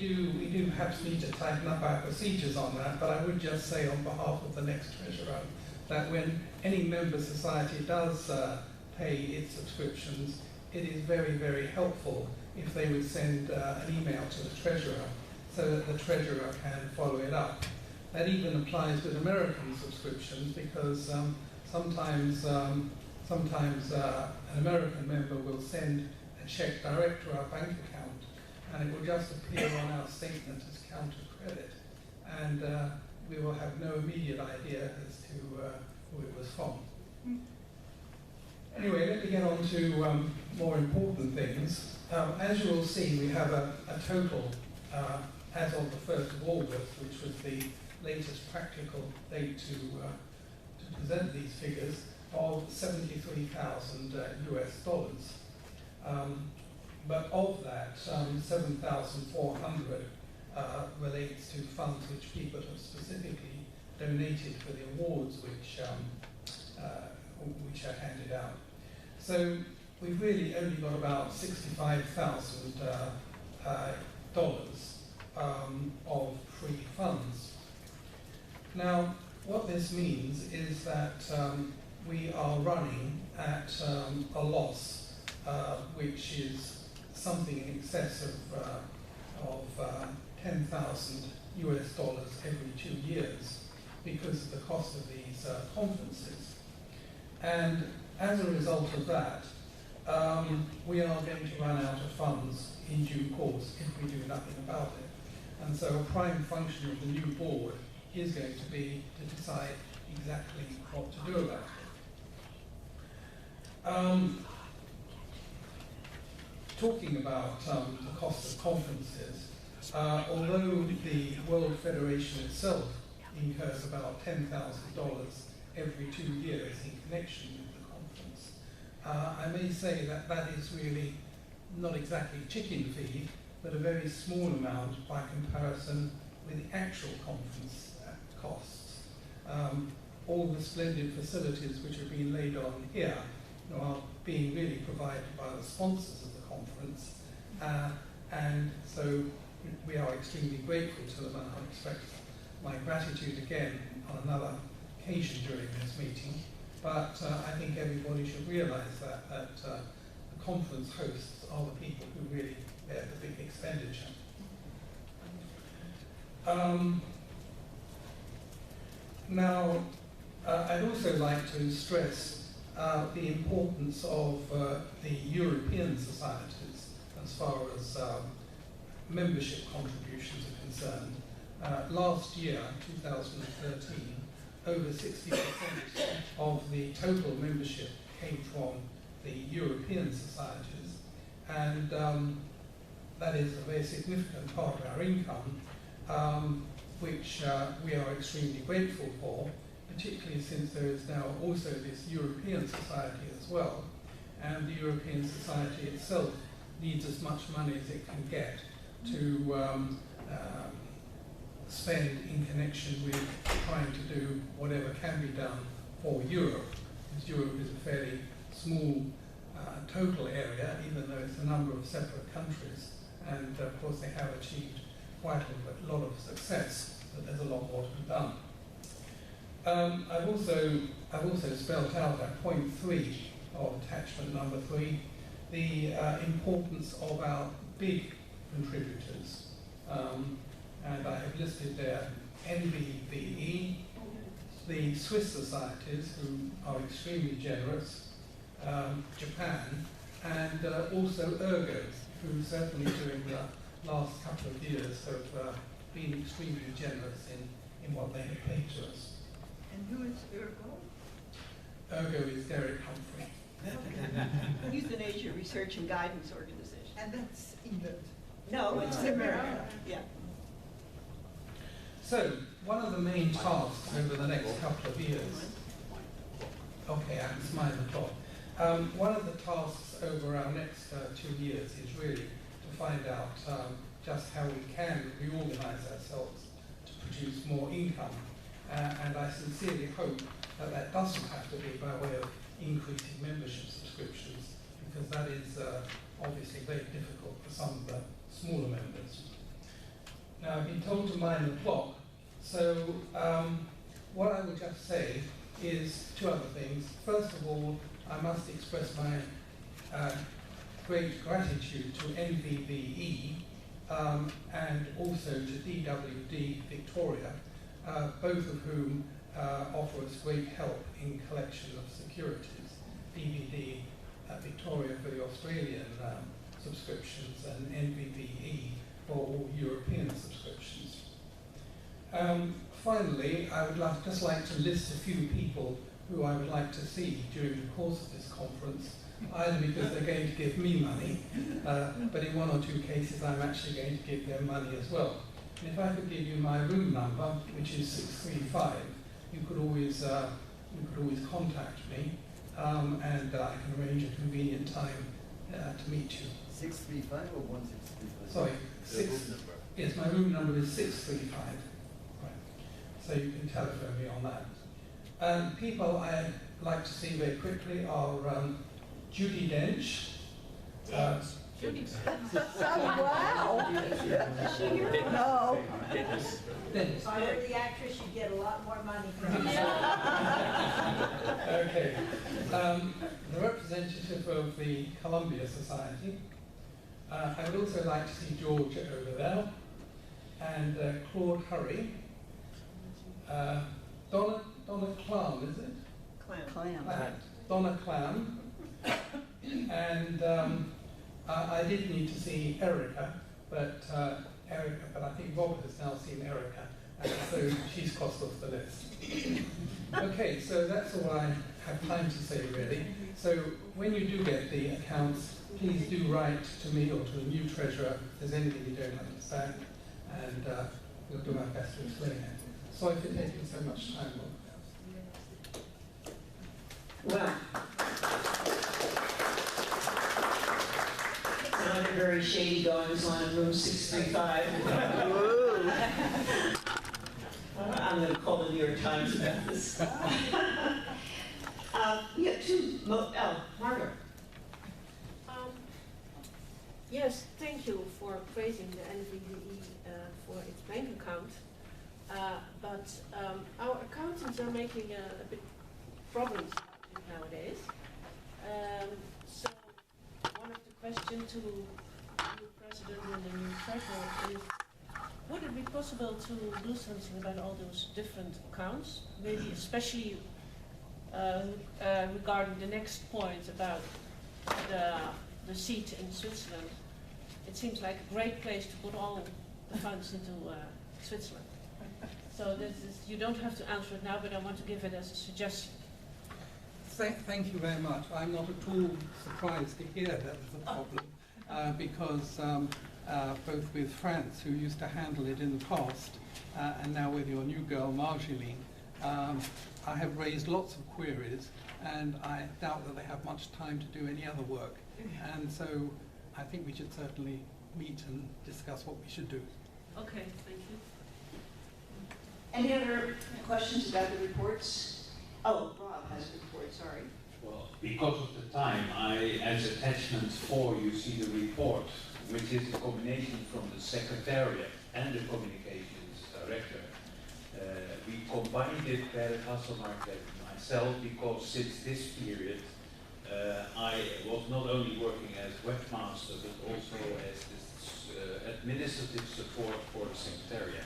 do perhaps need to tighten up our procedures on that, but I would just say on behalf of the next treasurer that when any member society does pay its subscriptions, it is very, very helpful if they would send an email to the treasurer so that the treasurer can follow it up. That even applies with American subscriptions, because sometimes an American member will send a check direct to our bank account, and it will just appear on our statement as counter credit, and we will have no immediate idea as to who it was from. Anyway, let me get on to more important things. As you will see, we have a total, as of the 1st of August, which was the latest practical date to present these figures, of 73,000 US dollars. But of that, 7,400 relates to funds which people have specifically donated for the awards which are handed out. So we've really only got about $65,000 of free funds. Now, what this means is that we are running at a loss, which is something in excess of 10,000 US dollars every 2 years because of the cost of these conferences. And as a result of that, we are going to run out of funds in due course if we do nothing about it. And so a prime function of the new board is going to be to decide exactly what to do about it. Talking about the cost of conferences, although the World Federation itself incurs about $10,000 every 2 years in connection with the conference, I may say that that is really not exactly chicken feed, but a very small amount by comparison with the actual conference costs. All the splendid facilities which have been laid on here are being really provided by the sponsors of the conference, and so we are extremely grateful to them, and I expect my gratitude again on another occasion during this meeting. But I think everybody should realise that the conference hosts are the people who really bear the big expenditure. Now, I'd also like to stress the importance of the European societies as far as membership contributions are concerned. Last year, 2013, over 60% of the total membership came from the European societies, and that is a very significant part of our income, which we are extremely grateful for, particularly since there is now also this European society as well, and the European society itself needs as much money as it can get to spend in connection with trying to do whatever can be done for Europe, because Europe is a fairly small total area, even though it's a number of separate countries, and of course they have achieved quite a lot of success, but there's a lot more to be done. I've also spelled out at point 3 of attachment number 3 the importance of our big contributors, and I have listed there NVVE, the Swiss societies, who are extremely generous, Japan, and also Ergo, who certainly during the last couple of years have been extremely generous in what they have paid to us. And who is Ergo? Ergo is Derek Humphrey. Euthanasia Research and Guidance Organization. And that's England? No, it's America. Yeah. So, one of the main tasks over the next couple of years, okay, it's 9 o'clock. One of the tasks over our next 2 years is really to find out just how we can reorganise ourselves to produce more income. And I sincerely hope that that doesn't have to be by way of increasing membership subscriptions, because that is obviously very difficult for some of the smaller members. Now, I've been told to mind the clock, so what I would just say is 2 other things. First of all, I must express my great gratitude to NVVE and also to DWD Victoria, both of whom offer us great help in collection of securities. DVD Victoria for the Australian subscriptions and NVVE for all European subscriptions. Finally, I would just like to list a few people who I would like to see during the course of this conference, either because they're going to give me money, but in 1 or 2 cases I'm actually going to give them money as well. And if I could give you my room number, which is 635, you could always contact me, and I can arrange a convenient time to meet you. 635 or 1635? Sorry, yes, my room number is 635. Right. So you can telephone me on that. People I'd like to see very quickly are Judy Dench. Judy. Wow! No. If I were the actress, you'd get a lot more money from me. Okay. The representative of the Columbia Society. I would also like to see George over there, and Claude Hurry. Donna Clam, is it? Clam. Donna Clam. And I did need to see Erica, but I think Rob has now seen Erica, and so she's crossed off the list. Okay, so that's all I have time to say really. So when you do get the accounts, please do write to me or to the new treasurer if there's anything you don't understand, and we'll do our best to explain it. Sorry for taking so much time. Well, sounded very shady goings on in room 635. I'm going to call the New York Times about this. We have 2. Margaret. Yes, thank you for praising the NVVE for its bank account. Delegates are making a big problems nowadays. So one of the questions to the new president and the new treasurer is, would it be possible to do something about all those different accounts, maybe especially regarding the next point about the seat in Switzerland? It seems like a great place to put all the funds into Switzerland. So this is, you don't have to answer it now, but I want to give it as a suggestion. Thank you very much. I'm not at all surprised to hear that there's a problem, because both with France, who used to handle it in the past, and now with your new girl, Marjolaine, I have raised lots of queries, and I doubt that they have much time to do any other work. And so I think we should certainly meet and discuss what we should do. Okay, thank you. Any other questions about the reports? Oh, Rob has a report, sorry. Well, because of the time, as attachment 4, you see the report, which is a combination from the Secretariat and the Communications Director. We combined it, Per Hasselmark and myself, because since this period, I was not only working as webmaster, but also as this administrative support for the Secretariat,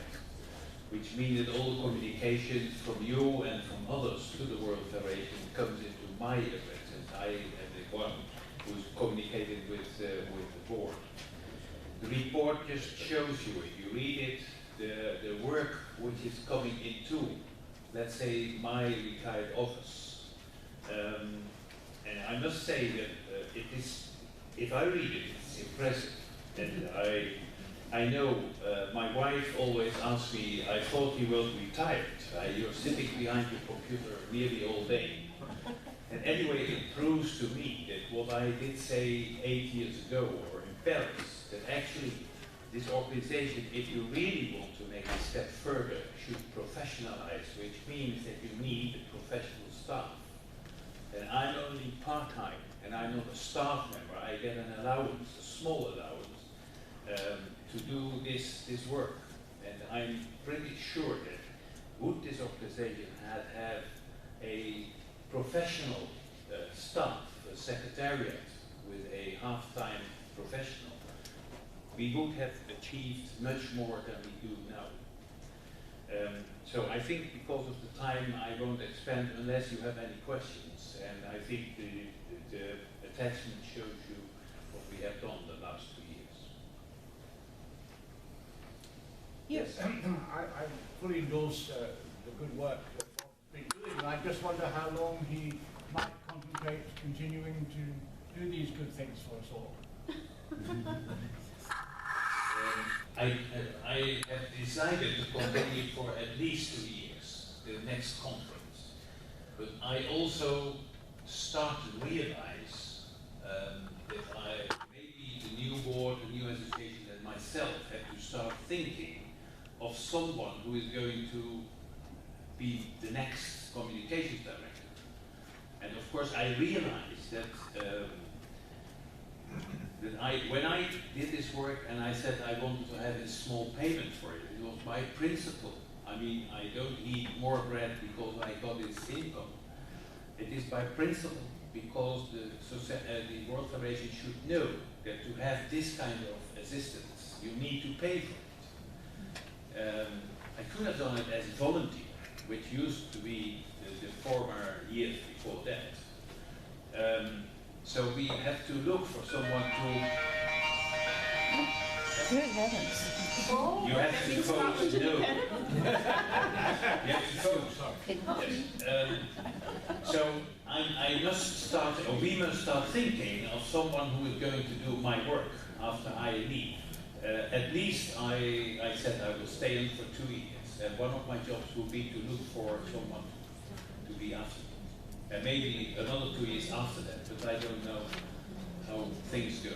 which means that all the communications from you and from others to the World Federation comes into my address, and I am the one who's communicating with the board. The report just shows you, if you read it, the work which is coming into, let's say, my retired office. And I must say that it is, if I read it, it's impressive. And I know my wife always asks me, I thought you were retired. You're sitting behind your computer nearly all day. And anyway, it proves to me that what I did say 8 years ago, or in Paris, that actually this organization, if you really want to make a step further, should professionalize, which means that you need a professional staff. And I'm only part-time, and I'm not a staff member. I get an allowance, a small allowance, to do this work. And I'm pretty sure that would this organization have a professional staff, a secretariat with a half-time professional, we would have achieved much more than we do now. So I think because of the time I won't expand unless you have any questions, and I think the attachment shows you what we have done the last 2 years. Yes, I fully endorse the good work that Bob's been doing, and I just wonder how long he might contemplate continuing to do these good things for us all. I have decided to continue for at least 2 years, the next conference. But I also start to realize that maybe the new board, the new association, and myself have to start thinking of someone who is going to be the next communications director. And of course I realized that when I did this work and I said I wanted to have a small payment for it, it was my principle. I mean, I don't eat more bread because I got this income. It is by principle, because the World Federation should know that to have this kind of assistance, you need to pay for it. I could have done it as a volunteer, which used to be the former years before that. So we have to look for someone to... Good heavens. You have to vote no. You have to vote, sorry. Yes. So I must start, or we must start thinking of someone who is going to do my work after I leave. At least I said I will stay in for 2 years, and one of my jobs will be to look for someone to be after. And maybe another 2 years after that, but I don't know how things go.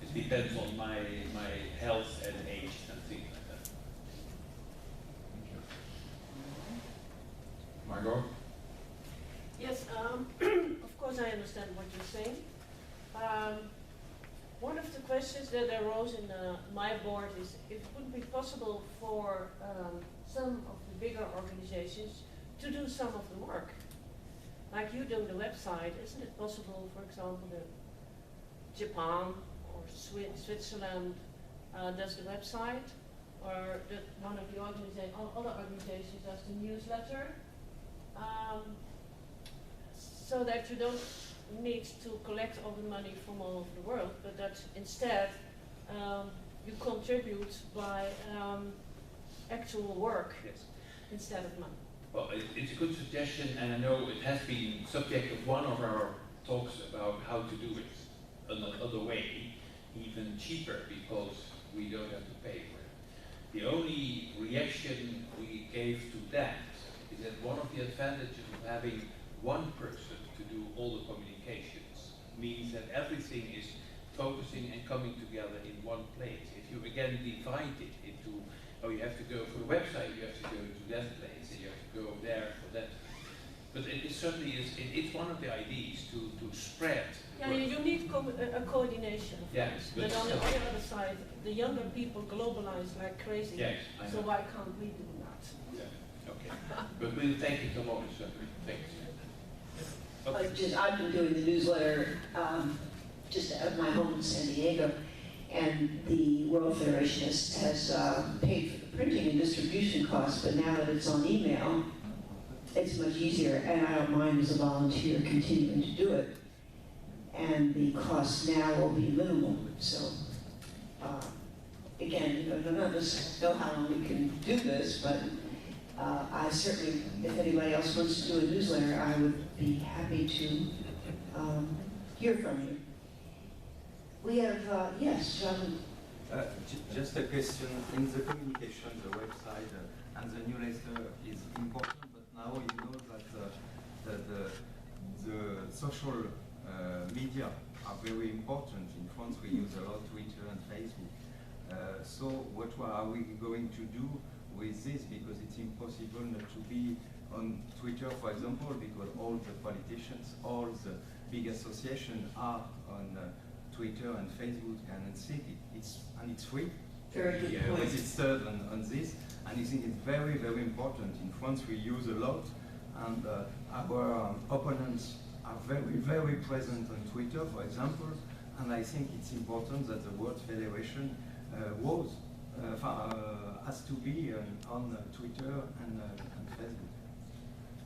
It depends on my health and age and things like that. Margot? Yes, of course I understand what you're saying. One of the questions that arose in my board is if it would be possible for some of the bigger organizations to do some of the work. Like you do the website, isn't it possible, for example, that Japan or Switzerland does the website, or that one of the other organizations does the newsletter, so that you don't need to collect all the money from all over the world, but that instead you contribute by actual work instead of money. Well, it's a good suggestion, and I know it has been subject of one of our talks about how to do it another way, even cheaper, because we don't have to pay for it. The only reaction we gave to that is that one of the advantages of having one person to do all the communications means that everything is focusing and coming together in one place. If you again divide it into, oh, you have to go for the website, you have to go to that place, and you have to go there for that. But it certainly is, it's one of the ideas to spread. Yeah, you need a coordination, of course. But on the other side, the younger people globalize like crazy. Yes, I so know. why can't we do that? Yeah, okay. But we'll take it along, certainly. Thanks. Okay. I've been doing the newsletter just out of my home in San Diego, and the World Federation has paid for the printing and distribution costs, but now that it's on email, it's much easier, and I don't mind as a volunteer continuing to do it. And the cost now will be minimal. So, again, none of us know how long we can do this, but I certainly, if anybody else wants to do a newsletter, I would be happy to hear from you. We have, yes, John. Just a question. In the communication, the website and the newsletter is important, but now you know that the social media are very important. In France, we use a lot Twitter and Facebook. So what are we going to do with this? Because it's impossible not to be on Twitter, for example, because all the politicians, all the big associations are on Twitter and Facebook, and it's free. Very good point. Registered on this, and I think it's very, very important. In France, we use a lot, and our opponents are very, very present on Twitter, for example, and I think it's important that the World Federation has to be on Twitter and Facebook.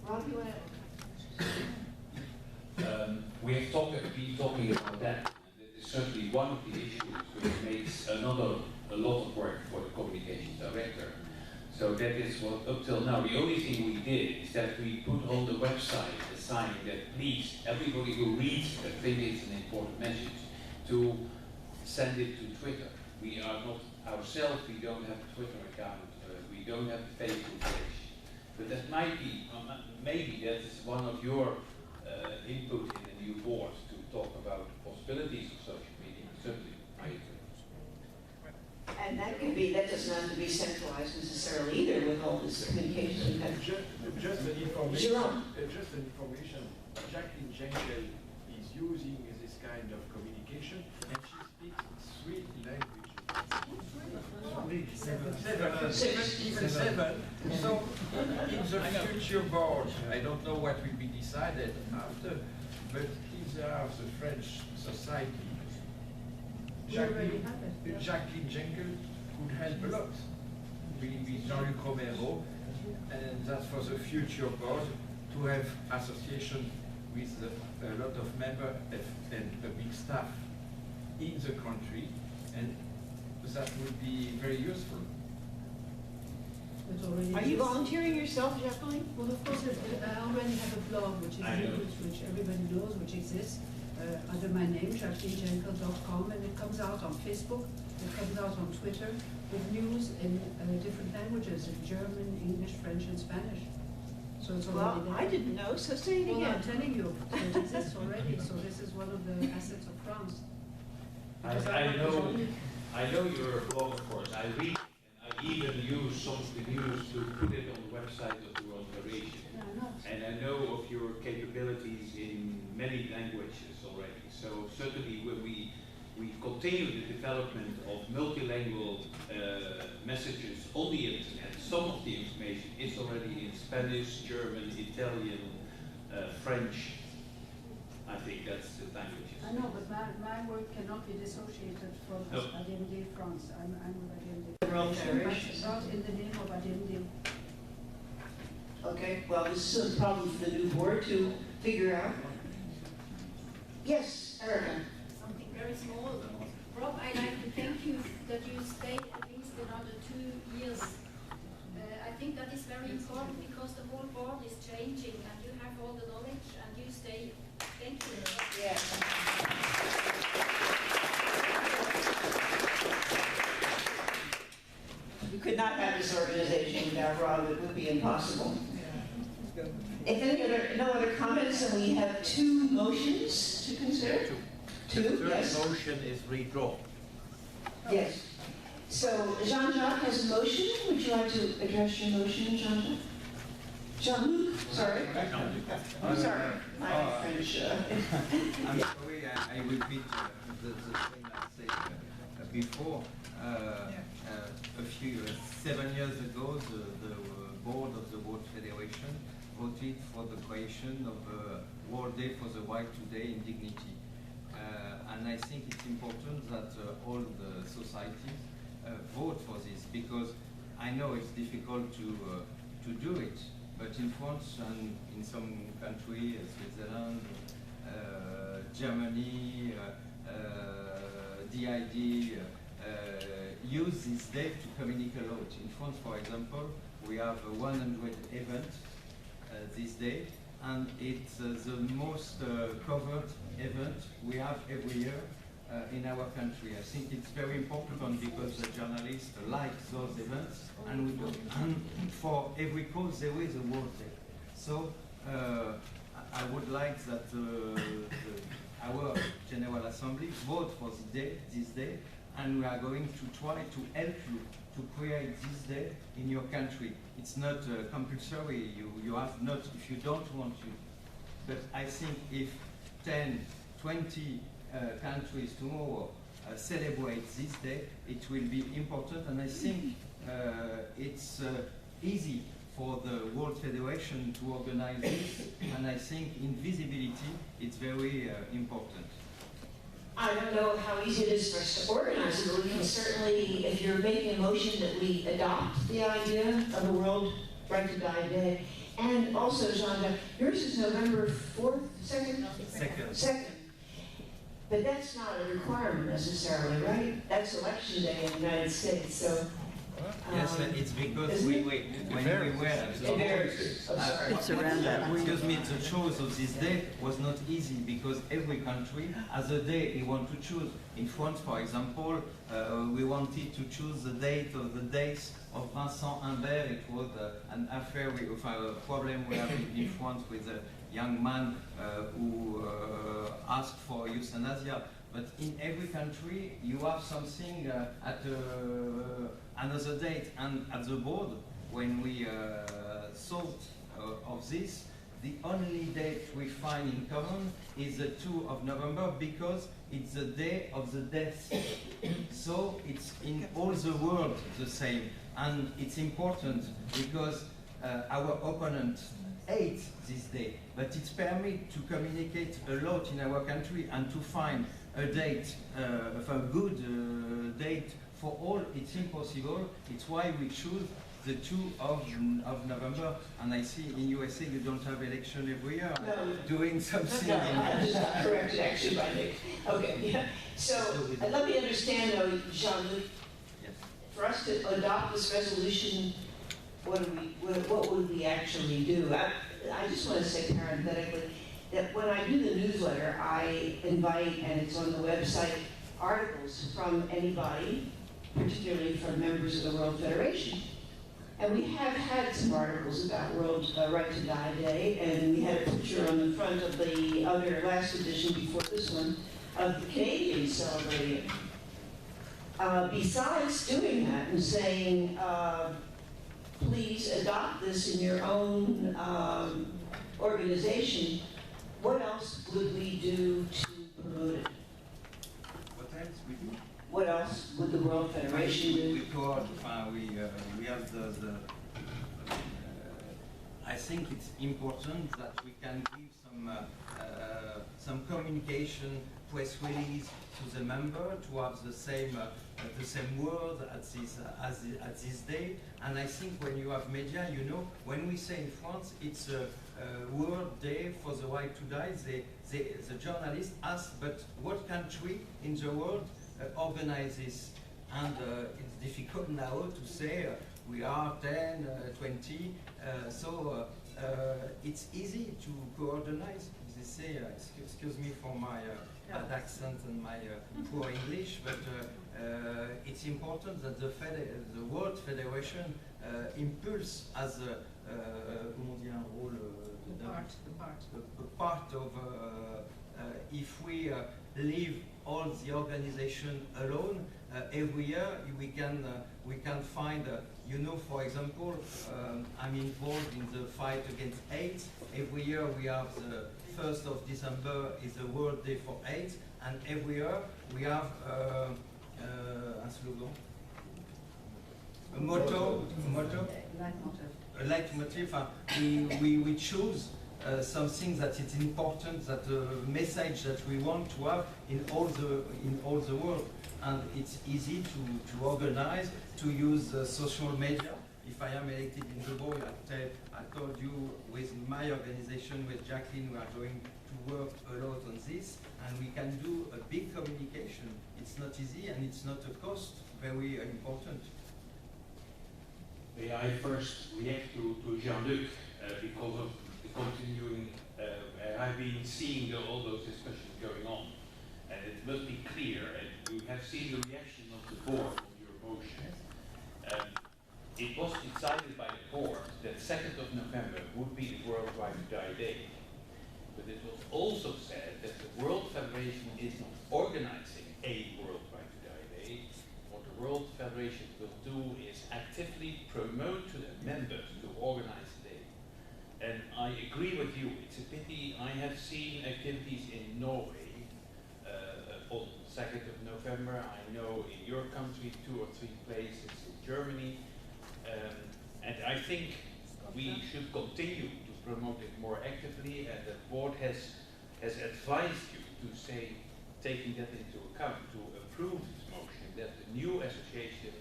Rob, you want to? We have been talking about that. It is certainly one of the issues which makes a lot of work for the communications director. So that is what, up till now, the only thing we did is that we put on the website a sign that please, everybody who reads it, think it's an important message, to send it to Twitter. We are not ourselves, we don't have a Twitter account, we don't have a Facebook page. But that might be, maybe that is one of your input in the new board to talk about the possibilities of social media. Certainly, I agree. And that can be, that doesn't have to be centralized necessarily either with all this communication. Just an information. Just an information. Jacqueline Jenkel is using this kind of communication, and she speaks 3 languages. Seven. So, in the future board, I don't know what will be decided after, but if there are the French society, Jacqueline Jenkel could help a lot with Jean-Luc Romero, and that's for the future board to have association with a lot of members and a big staff in the country, and that would be very useful. Are you volunteering yourself, Jacqueline? Well, of course, I already have a blog, which is which everybody knows, which exists under my name, JacquelineJenkel.com, and it comes out on Facebook, it comes out on Twitter, with news in different languages, in German, English, French, and Spanish. So it's already there. I didn't know, so say it again. Well, I'm telling you, it exists already, so this is one of the assets of France. I know you're a blog, of course. I read and I even use some of the news to put it on the website of the World Federation. And I know of your capabilities in many languages already. So certainly when we we continue the development of multilingual messages on the internet. Some of the information is already in Spanish, German, Italian, French. I think that's the languages. I know, but my work cannot be dissociated from ADMD France. I'm with ADMD. World Federation. Not in the name of ADMD. Okay, well, this is a problem for the new board to figure out. Yes, Erica. Something very small. Rob, I'd like to thank you that you stay at least another 2 years. I think that is very important because the whole board is changing and you have all the knowledge and you stay. Thank you. Yeah. We could not have this organization without Rob. It would be impossible. If no other comments, then we have 2 motions to consider. The third Yes. motion is redraw. Yes. So Jean-Jacques has a motion. Would you like to address your motion, Jean-Jacques? Jean-Luc? Sorry. I'm sorry. My French. I'm sorry, I repeat the thing I said before. A few 7 years ago, the board of the World Federation voted for the creation of a World Day for the Right to Die in Dignity. And I think it's important that all the societies vote for this, because I know it's difficult to do it, but in France and in some countries, Switzerland, Germany, DID, use this day to communicate a lot. In France, for example, we have 100 events this day, and it's the most covered event we have every year in our country. I think it's very important because the journalists like those events, and we do. And for every cause there is a World Day. So I would like that our General Assembly vote for this day, and we are going to try to help you to create this day in your country. It's not compulsory. You have not, if you don't want to. But I think if 10, 20 countries tomorrow celebrate this day, it will be important. And I think it's easy for the World Federation to organize this. And I think in visibility, it's very important. I don't know how easy it is for us to organize it, but we can certainly, if you're making a motion that we adopt the idea of a World Right to Die Day. And also, Jean, yours is November 4th, 2nd? Second. But that's not a requirement necessarily, right? That's election day in the United States, so. Yes, it's because when we were it's around that week. Excuse me, the choice of this day was not easy because every country has a day they want to choose. In France, for example, we wanted to choose the date of the death of Vincent Humbert. It was an affair with a problem we have in France with a young man who asked for euthanasia. But in every country, you have something at another date. And at the board, when we thought of this, the only date we find in common is the 2 of November because it's the day of the death. So it's in all the world the same. And it's important because our opponent hate this day, but it's permit to communicate a lot in our country and to find a date, a good date for all. It's impossible. It's why we choose the 2 of November. And I see in USA you don't have election every year. No. Doing something. No, I just got corrected actually by Nick. Okay, yeah. So let me understand though, Jean-Luc. Yes. For us to adopt this resolution, what would we actually do? I just want to say parenthetically that when I do the newsletter, I invite, and it's on the website, articles from anybody, particularly from members of the World Federation. And we have had some articles about World Right to Die Day, and we had a picture on the front of the other last edition before this one of the Canadians celebrating it. Besides doing that and saying, please adopt this in your own organization, what else would we do to promote it? What else? we have I think it's important that we can give some communication press release to the member to have the same word at this day. And I think when you have media, you know, when we say in France it's a World Day for the Right to Die, the journalist asks, but what country in the world organizes this? And it's difficult now to say we are 10, 20, so it's easy to coordinate. They say, excuse me for my bad accent and my poor English, but it's important that the World Federation impulse as a part of if we leave all the organization alone, every year we can find, you know, for example, I'm involved in the fight against AIDS. Every year we have the 1st of December is the World Day for AIDS, and every year we have a slogan, a motto, a leitmotiv. We choose something that is important, that the message that we want to have in all the world, and it's easy to organize, to use social media. If I am elected in the board, I told you with my organization, with Jacqueline, we are going to work a lot on this, and we can do a big communication. It's not easy, and it's not a cost, very important. May I first react to Jean-Luc because of the continuing, I've been seeing all those discussions going on, and it must be clear, and you have seen the reaction of the board on your motion. It was decided by the board that 2nd of November would be the World Right to Die Day, but it was also said that the World Federation is not organizing a World Right to Die Day. What the World Federation will do is actively promote to the members to organize the day. And I agree with you, it's a pity. I have seen activities in Norway on 2nd of November. I know in your country 2 or 3 places in Germany. And I think we should continue to promote it more actively, and the board has advised you to say, taking that into account, to approve this motion, that the new association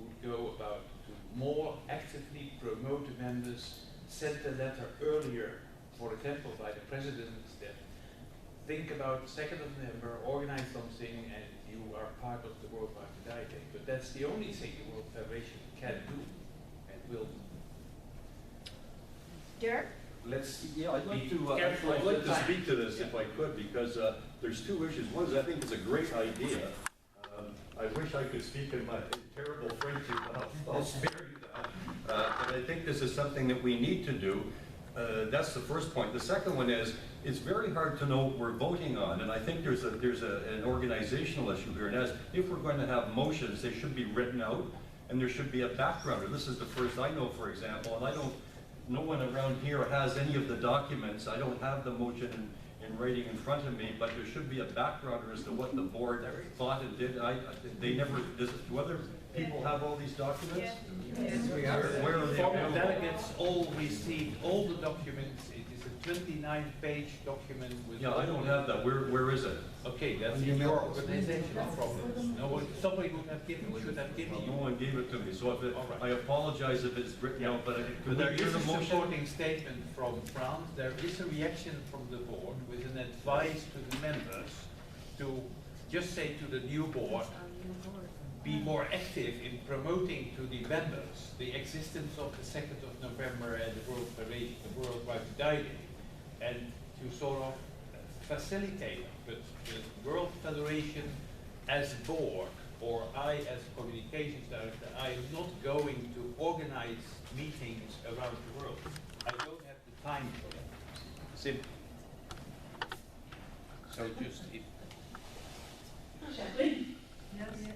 would go about to more actively promote the members, sent a letter earlier, for example, by the president, that think about 2nd of November, organize something, and you are part of the World Right to Die Day. But that's the only thing the World Federation can do and will do. Dirk? I'd like to speak to this if I could, because there's 2 issues. One is I think it's a great idea. I wish I could speak in my terrible French, but I'll spare you that. But I think this is something that we need to do. That's the first point. The second one is, it's very hard to know what we're voting on, and I think there's an organizational issue here, and as if we're going to have motions, they should be written out, and there should be a backgrounder. This is the first I know, for example, and no one around here has any of the documents. I don't have the motion in writing in front of me, but there should be a backgrounder as to what the board thought and did. They never, do other people have all these documents? Yes, we have. Where are they? Former delegates all received all the documents. It is a 29-page document with... Yeah, I don't have that. Where is it? Okay, that's in your organizational problem. Somebody should have given you. No one gave it to me, so if I apologize if it's written out, but there is a supporting statement from France. There is a reaction from the board with an advice to the members to just say to the new board, be more active in promoting to the members the existence of the 2nd of November and the World Federation, the World Right to Die Day, and to sort of facilitate. But the World Federation as a board, or I as communications director, I am not going to organize meetings around the world. I don't have the time for that. Simple. So just if... Jacqueline? Yes.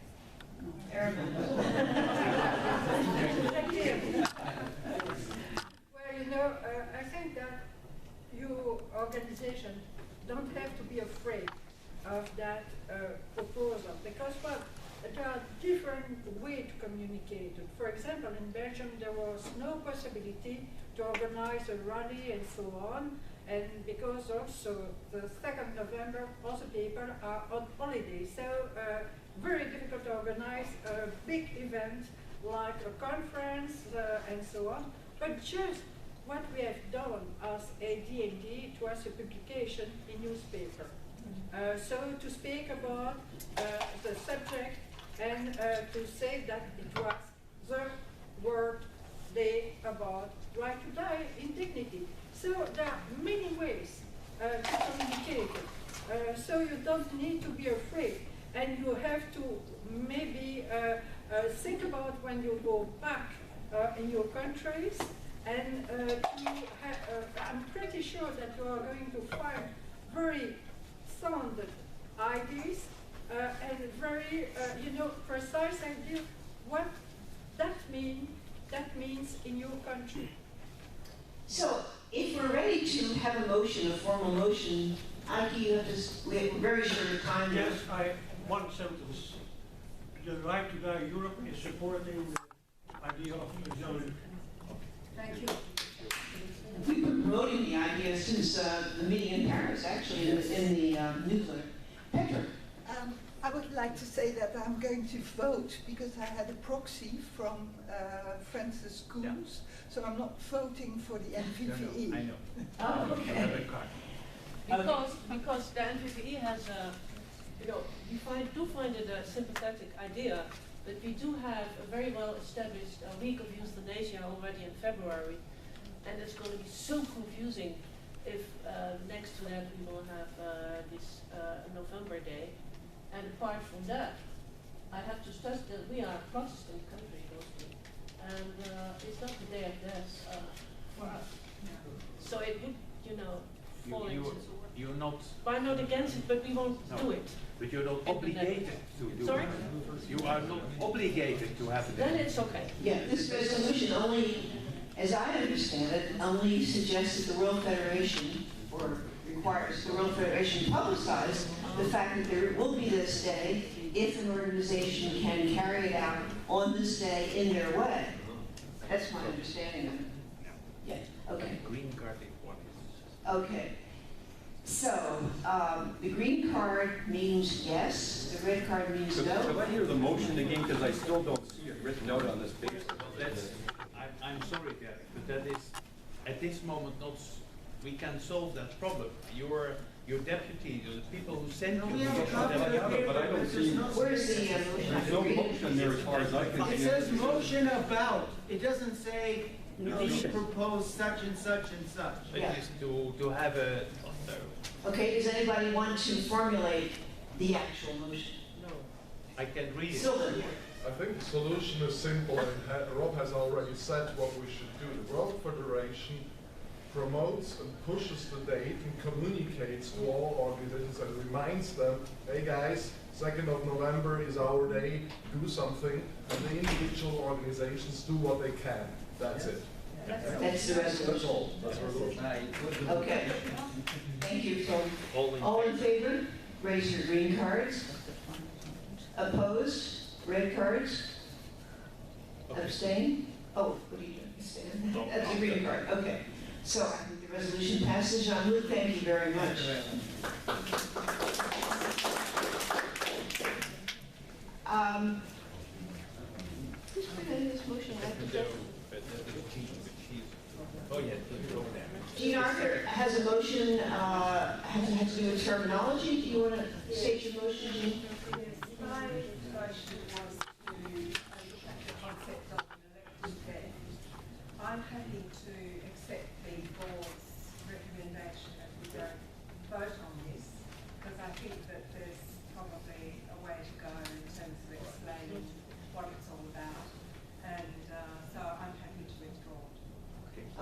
Well, you know, I think that your organization don't have to be afraid of that proposal, because what there are different ways to communicate. For example, in Belgium, there was no possibility to organize a rally and so on, and because also the 2nd November, also people are on holiday, so very difficult to organize a big event like a conference and so on. But just what we have done as a D&D, it was a publication in newspaper. So to speak about the subject and to say that it was the World Day about right to die in dignity. So there are many ways to communicate it. So you don't need to be afraid, and you have to maybe think about when you go back in your countries, and I'm pretty sure that you are going to find very sound ideas and very, precise idea what that means in your country. So, if we're ready to have a motion, a formal motion, we're very short of time. Yes, one sentence. The Right to Die Europe is supporting the idea of the zoning. Thank you. We've been promoting the idea since the meeting in Paris, actually, in the newsletter. Petra. I would like to say that I'm going to vote because I had a proxy from Francis Coons, so I'm not voting for the NVVE. I know. Oh, okay. Because the NVVE has we do find it a sympathetic idea, but we do have a very well established week of euthanasia already in February, and it's going to be so confusing if next to that we will have this November Day. And apart from that, I have to stress that we are a Protestant country, mostly, and it's not the day of death for us. So it would, fall into. You're not. I'm not against it, but we won't do it. But you're not obligated to do Sorry? it. You are not obligated to have it. Then it's okay. Yeah, this resolution only, as I understand it, only suggests that the World Federation, or requires the World Federation publicize the fact that there will be this day if an organization can carry it out on this day in their way. That's my understanding of it. Yeah, okay. Green card one. Okay. So, the green card means yes, the red card means no. Could I hear the motion again, because I still don't see it written out on this page. I'm sorry, Gary, but that is, at this moment, not. We can solve that problem. Your deputy, the people who sent you. But I don't see. Where's the There's no motion there as far as I can see. It says motion about. It doesn't say we propose such and such and such. It is to have a. Okay, does anybody want to formulate the actual motion? No. I can read it. Sylvan. I think the solution is simple, and Rob has already said what we should do. The World Federation promotes and pushes the date and communicates to all organizations and reminds them, hey guys, 2nd of November is our day, do something, and the individual organizations do what they can. That's it. That's the resolution. That's all. That's the resolution. Okay. Thank you. So, all in favor, raise your green cards. Opposed, red cards. Abstain? Oh, what do you do? Abstain? That's a green card. Okay. So, I think the resolution passes. Jean-Luc, thank you very much. Who's presenting this motion? Oh, yeah, over there. Jean Arthur has a motion, has to do with terminology. Do you want to state your motion, Jean? Yes, my motion was to look at the concept of an election day. I'm happy to accept the board's recommendation that we don't vote on this, because I think that there's probably a way to go in terms of explaining what it's all about, and so I'm happy to withdraw.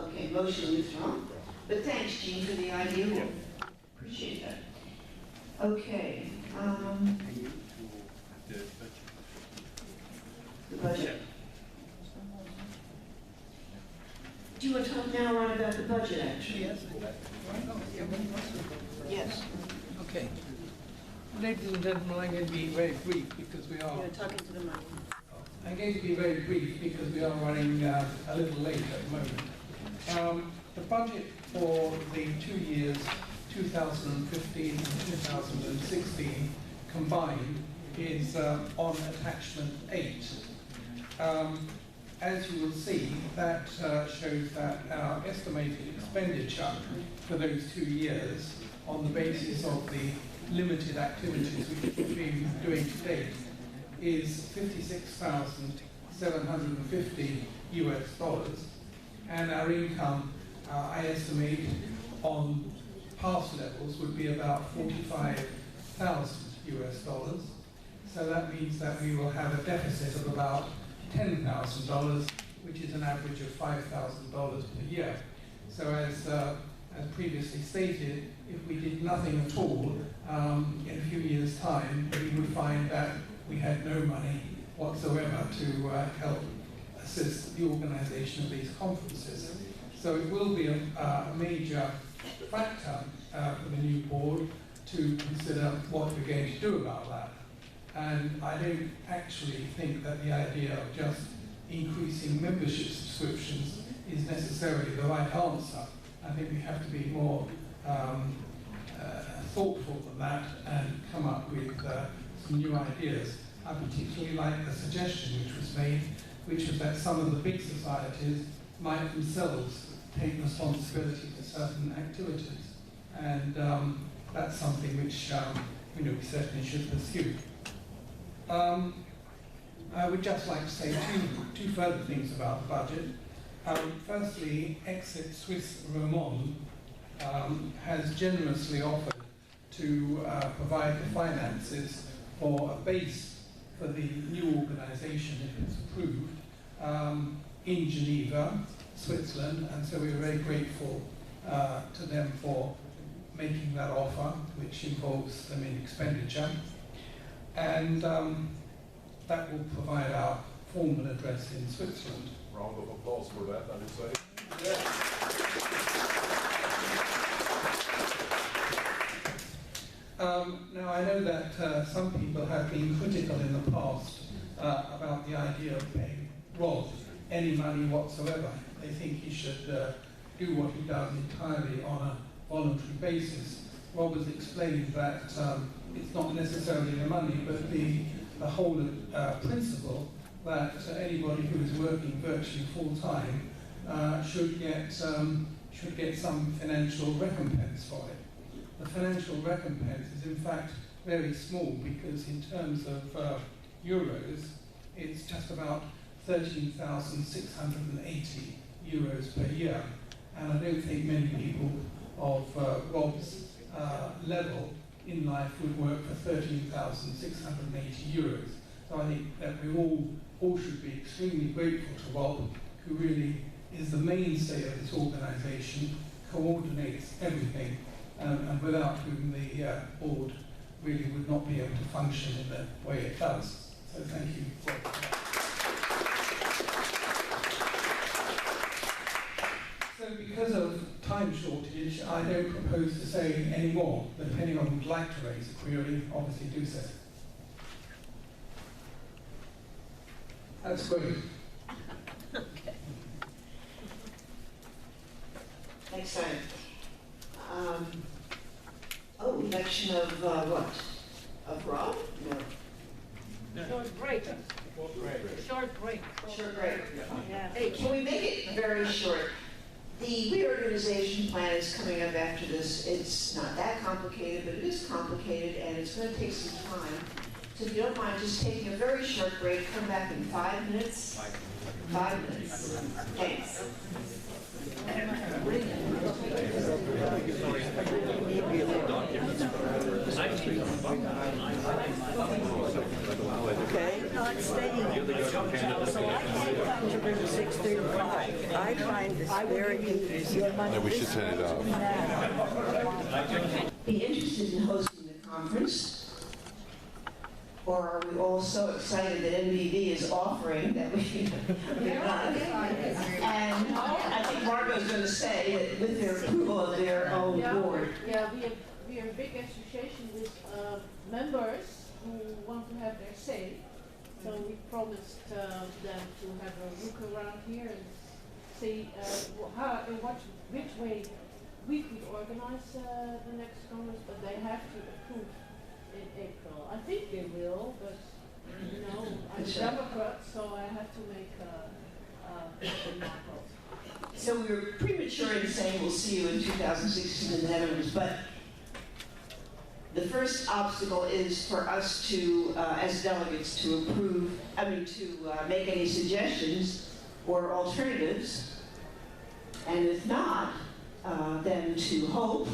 Okay, motion withdrawn. But thanks, Jean, for the idea. We'll appreciate that. Okay. The budget. Do you want to talk now, Ron, about the budget, actually? Yes. Yes. Okay. Ladies and gentlemen, I'm going to be very brief because we are... You're talking to the mic. I'm going to be very brief because we are running a little late at the moment. The budget for the 2 years, 2015 and 2016, combined is on attachment 8. As you will see, that shows that our estimated expenditure for those 2 years, on the basis of the limited activities which we've been doing to date, is $56,750 US, and our income, I estimate, on past levels would be about 45,000 US. So that means that we will have a deficit of about $10,000, which is an average of $5,000 per year. So as previously stated, if we did nothing at all, in a few years' time, we would find that we had no money whatsoever to help assist the organization of these conferences. So it will be a major factor for the new board to consider what we're going to do about that. And I don't actually think that the idea of just increasing membership subscriptions is necessarily the right answer. I think we have to be more thoughtful than that and come up with some new ideas. I particularly like the suggestion which was made, which was that some of the big societies might themselves take responsibility for certain activities. And that's something which we certainly should pursue. I would just like to say two further things about the budget. Firstly, Exit Swiss Romand has generously offered to provide the finances for a base for the new organisation, if it's approved, in Geneva, Switzerland, and so we're very grateful to them for making that offer, which involves them in expenditure. And that will provide our formal address in Switzerland. Round of applause for that, I would say. Now, I know that some people have been critical in the past about the idea of paying Rob any money whatsoever. They think he should do what he does entirely on a voluntary basis. Rob has explained that it's not necessarily the money, but the whole principle that anybody who is working virtually full-time should get some financial recompense for it. The financial recompense is in fact very small because in terms of euros, it's just about 13,680 euros per year. And I don't think many people of Rob's level in life would work for 13,680 euros. So I think that we all should be extremely grateful to Rob, who really is the mainstay of this organisation, coordinates everything, and without whom the board really would not be able to function in the way it does. So thank you, Rob. So because of time shortage, I don't propose to say any more, but if anyone would like to raise a query, obviously do so. That's great. Okay. Next time. Election of what? Of Rob? No. Short break. Short break. Short break. Yeah. Hey, can we make it very short? The reorganization plan is coming up after this. It's not that complicated, but it is complicated, and it's going to take some time. So if you don't mind just taking a very short break, come back in 5 minutes. 5 minutes. Thanks. Okay, not staying. So I can't come to room 635. I find this very confusing. Yeah, we should turn it off. Be interested in hosting the conference? Or are we all so excited that NBV is offering that we not? And I think Margot's going to say that with their approval of their own board. Yeah, we we are a big association with members who want to have their say. So we promised them to have a look around here and see how, in which way we could organize the next Congress, but they have to approve in April. I think they will, but you know, I'm a Democrat, so I have to make a markup. So we were premature in saying we'll see you in 2016 in the Netherlands, but the first obstacle is for us to, as delegates, to approve, to make any suggestions or alternatives, and if not, then to hope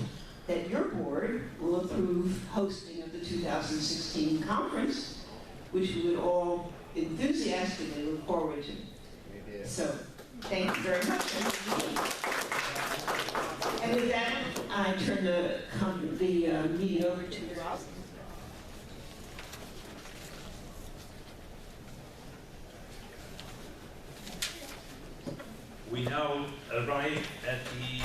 that your board will approve hosting of the 2016 conference, which we would all enthusiastically look forward to. So, thank you very much. And with that, I turn the meeting over to Rob. We now arrive at the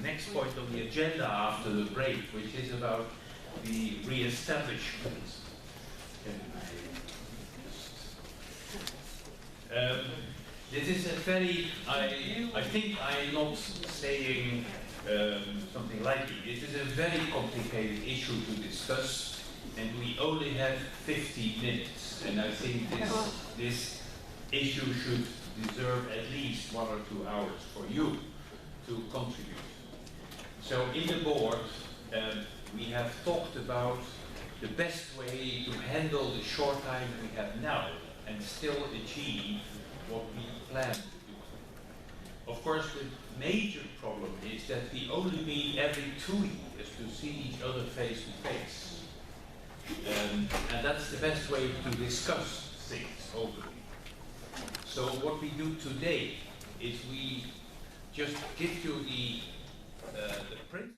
next point on the agenda after the break, which is about the re-establishment. This is a very, I think I'm not saying something lightly. It is a very complicated issue to discuss, and we only have 50 minutes. And I think this issue should deserve at least 1 or 2 hours for you to contribute. So in the board, we have talked about the best way to handle the short time we have now and still achieve what we plan to do. Of course, the major problem is that we only meet every 2 years to see each other face to face. And that's the best way to discuss things openly. So what we do today is we just give you the principle.